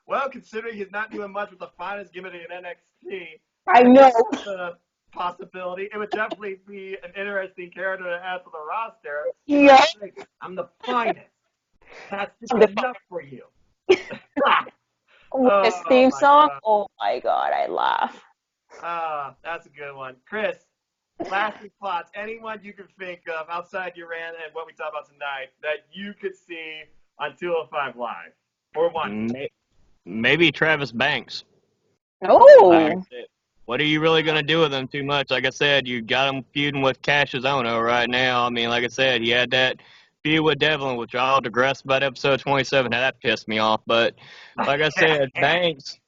[SPEAKER 1] Well, considering he's not doing much with the finest gimmick in NXT,
[SPEAKER 2] I know.
[SPEAKER 1] that's a possibility. It would definitely be an interesting character to add to the roster.
[SPEAKER 2] Yeah.
[SPEAKER 1] I'm the finest. That's just enough for you.
[SPEAKER 2] With his theme song,
[SPEAKER 1] God.
[SPEAKER 2] oh my god, I laugh.
[SPEAKER 1] That's a good one. Chris, last thoughts. Anyone you can think of outside your rant and what we talked about tonight that you could see on 205 Live? Or one?
[SPEAKER 3] Maybe Travis Banks.
[SPEAKER 2] Oh.
[SPEAKER 3] What are you really going to do with him too much? Like I said, you got him feuding with Cassius Ohno right now. I mean, like I said, he had that feud with Devlin, which I'll digress about episode 27. Now, that pissed me off. But like I said, Banks,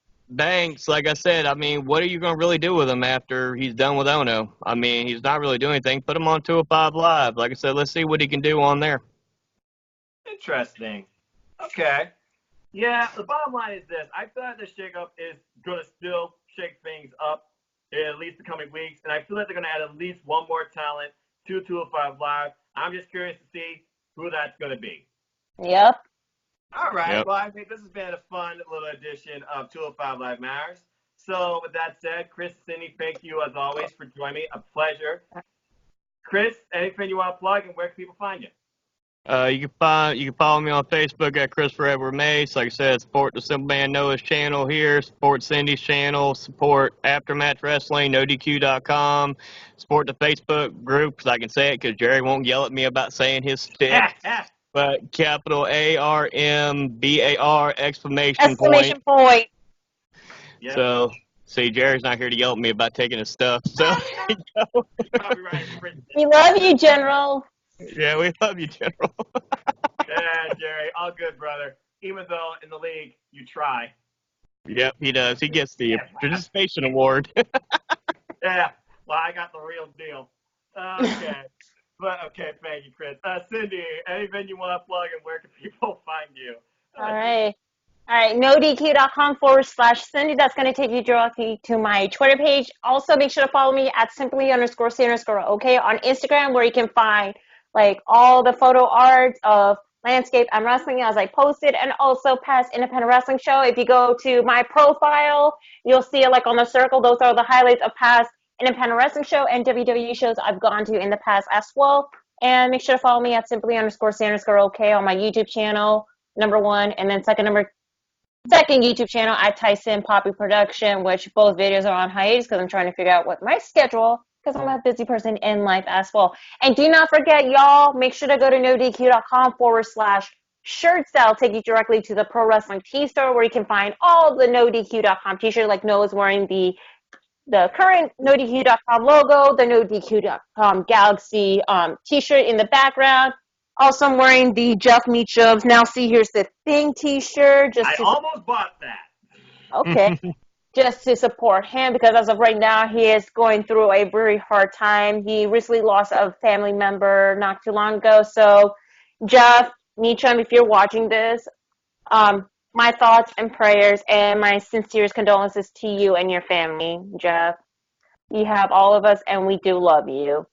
[SPEAKER 3] like I said, I mean, what are you going to really do with him after he's done with Ohno? I mean, he's not really doing anything. Put him on 205 Live. Like I said, let's see what he can do on there.
[SPEAKER 1] Interesting. Okay. Yeah, the bottom line is this. I feel like this shakeup is going to still shake things up in at least the coming weeks, and I feel like they're going to add at least one more talent to 205 Live. I'm just curious to see who that's going to be.
[SPEAKER 2] Yep.
[SPEAKER 1] All right.
[SPEAKER 3] Yep.
[SPEAKER 1] Well, I think this has been a fun little edition of 205 Live Matters. So with that said, Chris, Cindy, thank you as always for joining me. A pleasure. Chris, anything you want to plug, and where can people find you?
[SPEAKER 3] You can follow me on Facebook at Christopher Edward Mace. Like I said, support the Simple Man Noah's channel here, support Cindy's channel, support Aftermatch Wrestling, NoDQ.com, support the Facebook group, because I can say it because Jerry won't yell at me about saying his stick. But capital ARMBAR exclamation point.
[SPEAKER 1] Yep.
[SPEAKER 3] So, see, Jerry's not here to yell at me about taking his stuff. So,
[SPEAKER 2] We love you, General.
[SPEAKER 3] Yeah, we love you, General.
[SPEAKER 1] Yeah, Jerry, all good, brother. Even though in the league you try.
[SPEAKER 3] Yep, he does. He gets the participation award.
[SPEAKER 1] Yeah, well, I got the real deal. Okay. Okay, thank you, Chris. Cindy, anything you want to plug, and where can people find you?
[SPEAKER 2] All right. NoDQ.com/Cindy. That's going to take you directly to my Twitter page. Also, make sure to follow me at simply_say_okay on Instagram, where you can find like all the photo art of landscape and wrestling as I posted, and also past independent wrestling show. If you go to my profile, you'll see it like on the circle. Those are the highlights of past independent wrestling show and WWE shows I've gone to in the past as well. And make sure to follow me at simply_say_okay on my YouTube channel, number one, and then second YouTube channel at Tyson Poppy Production, which both videos are on hiatus because I'm trying to figure out what my schedule, because I'm a busy person in life as well. And do not forget, y'all, make sure to go to NoDQ.com/shirts. That'll take you directly to the Pro Wrestling Tee Store, where you can find all the NoDQ.com t-shirts, like Noah's wearing the current NoDQ.com logo, the NoDQ.com Galaxy t-shirt in the background. Also, I'm wearing the Jeff Meacham's Now See Here's the Thing t-shirt.
[SPEAKER 1] I almost bought that.
[SPEAKER 2] Okay. Just to support him, because as of right now, he is going through a very hard time. He recently lost a family member not too long ago. So, Jeff Meacham, if you're watching this, my thoughts and prayers and my sincerest condolences to you and your family, Jeff. You have all of us, and we do love you.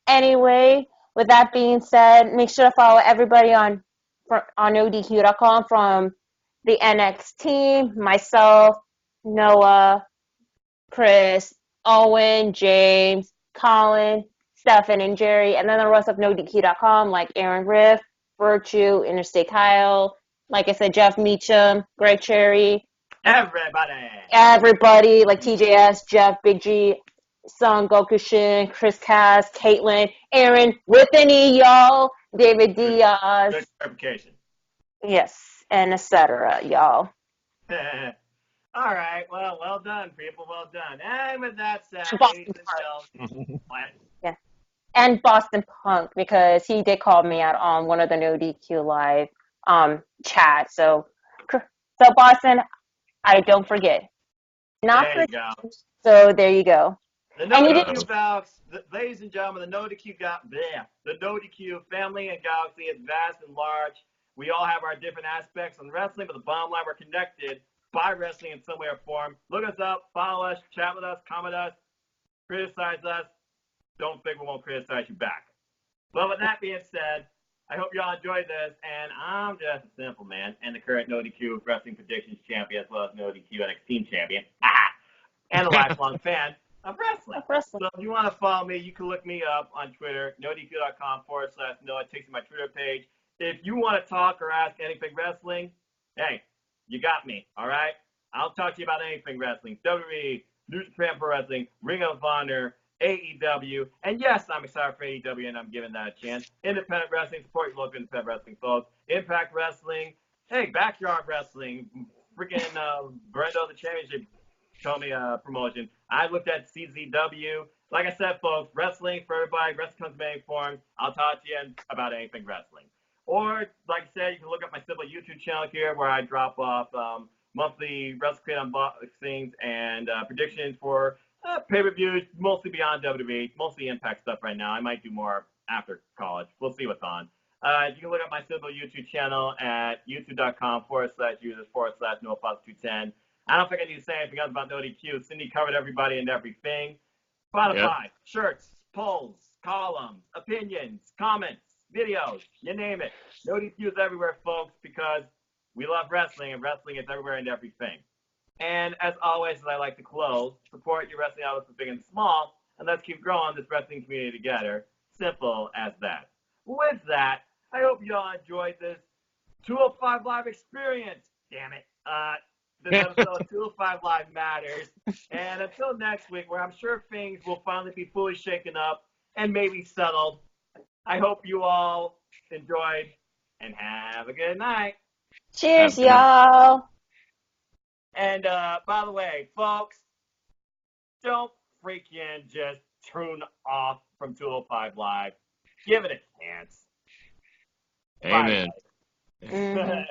[SPEAKER 2] Anyway, with that being said, make sure to follow everybody on ODQ.com from the NX team, myself, Noah, Chris, Owen, James, Colin, Stefan, and Jerry, and then the rest of NoDQ.com, like Aaron Riff, Virtue, Interstate Kyle, like I said, Jeff Meacham, Greg Cherry. Everybody, like TJS, Jeff, Big G, Son Gokushin, Chris Cass, Caitlin, Aaron, with an E, y'all, David Diaz.
[SPEAKER 1] Good clarification.
[SPEAKER 2] Yes, and etc., y'all.
[SPEAKER 1] All right. Well done, people. Well done. And with that said, ladies and gentlemen,
[SPEAKER 2] yeah, and Boston Punk, because he did call me out on one of the No DQ Live chat. So Boston, I don't forget. Not
[SPEAKER 1] there you
[SPEAKER 2] forget.
[SPEAKER 1] go.
[SPEAKER 2] So there you go.
[SPEAKER 1] The No DQ Galaxy, ladies and gentlemen, the No DQ family and galaxy is vast and large. We all have our different aspects on wrestling, but the bottom line, we're connected by wrestling in some way or form. Look us up, follow us, chat with us, comment us, criticize us. Don't think we won't criticize you back. But with that being said, I hope y'all enjoyed this, and I'm just a simple man and the current No DQ Wrestling Predictions champion, as well as No DQ NXT Team champion, and a lifelong fan of wrestling. So if you want to follow me, you can look me up on Twitter, nodq.com/Noah. It takes you to my Twitter page. If you want to talk or ask anything wrestling, hey, you got me, all right? I'll talk to you about anything wrestling. WWE, New Japan Pro Wrestling, Ring of Honor, AEW, and yes, I'm excited for AEW, and I'm giving that a chance. Independent wrestling, support your local independent wrestling folks. Impact Wrestling, hey, Backyard Wrestling, freaking Brendo the Championship told me promotion. I looked at CZW. Like I said, folks, wrestling for everybody. Wrestling comes in many forms. I'll talk to you about anything wrestling. Or, like I said, you can look at my simple YouTube channel here where I drop off monthly WrestleCrate unboxings and predictions for pay-per-views, mostly beyond WWE, mostly Impact stuff right now. I might do more after college. We'll see what's on. You can look at my simple YouTube channel at youtube.com/users/NoahFox210. I don't think I need to say anything else about No DQ. Cindy covered everybody and everything. Spotify, shirts, polls, columns, opinions, comments, videos, you name it. No DQ is everywhere, folks, because we love wrestling, and wrestling is everywhere and everything. And as always, as I like to close, support your wrestling outlets big and small, and let's keep growing this wrestling community together. Simple as that. With that, I hope you all enjoyed this 205 Live experience. Damn it. This episode of 205 Live matters. And until next week, where I'm sure things will finally be fully shaken up and maybe settled, I hope you all enjoyed and have a good night.
[SPEAKER 2] Cheers, y'all.
[SPEAKER 1] And by the way, folks, don't freaking just tune off from 205 Live. Give it a chance.
[SPEAKER 3] Amen.
[SPEAKER 2] Mm-hmm.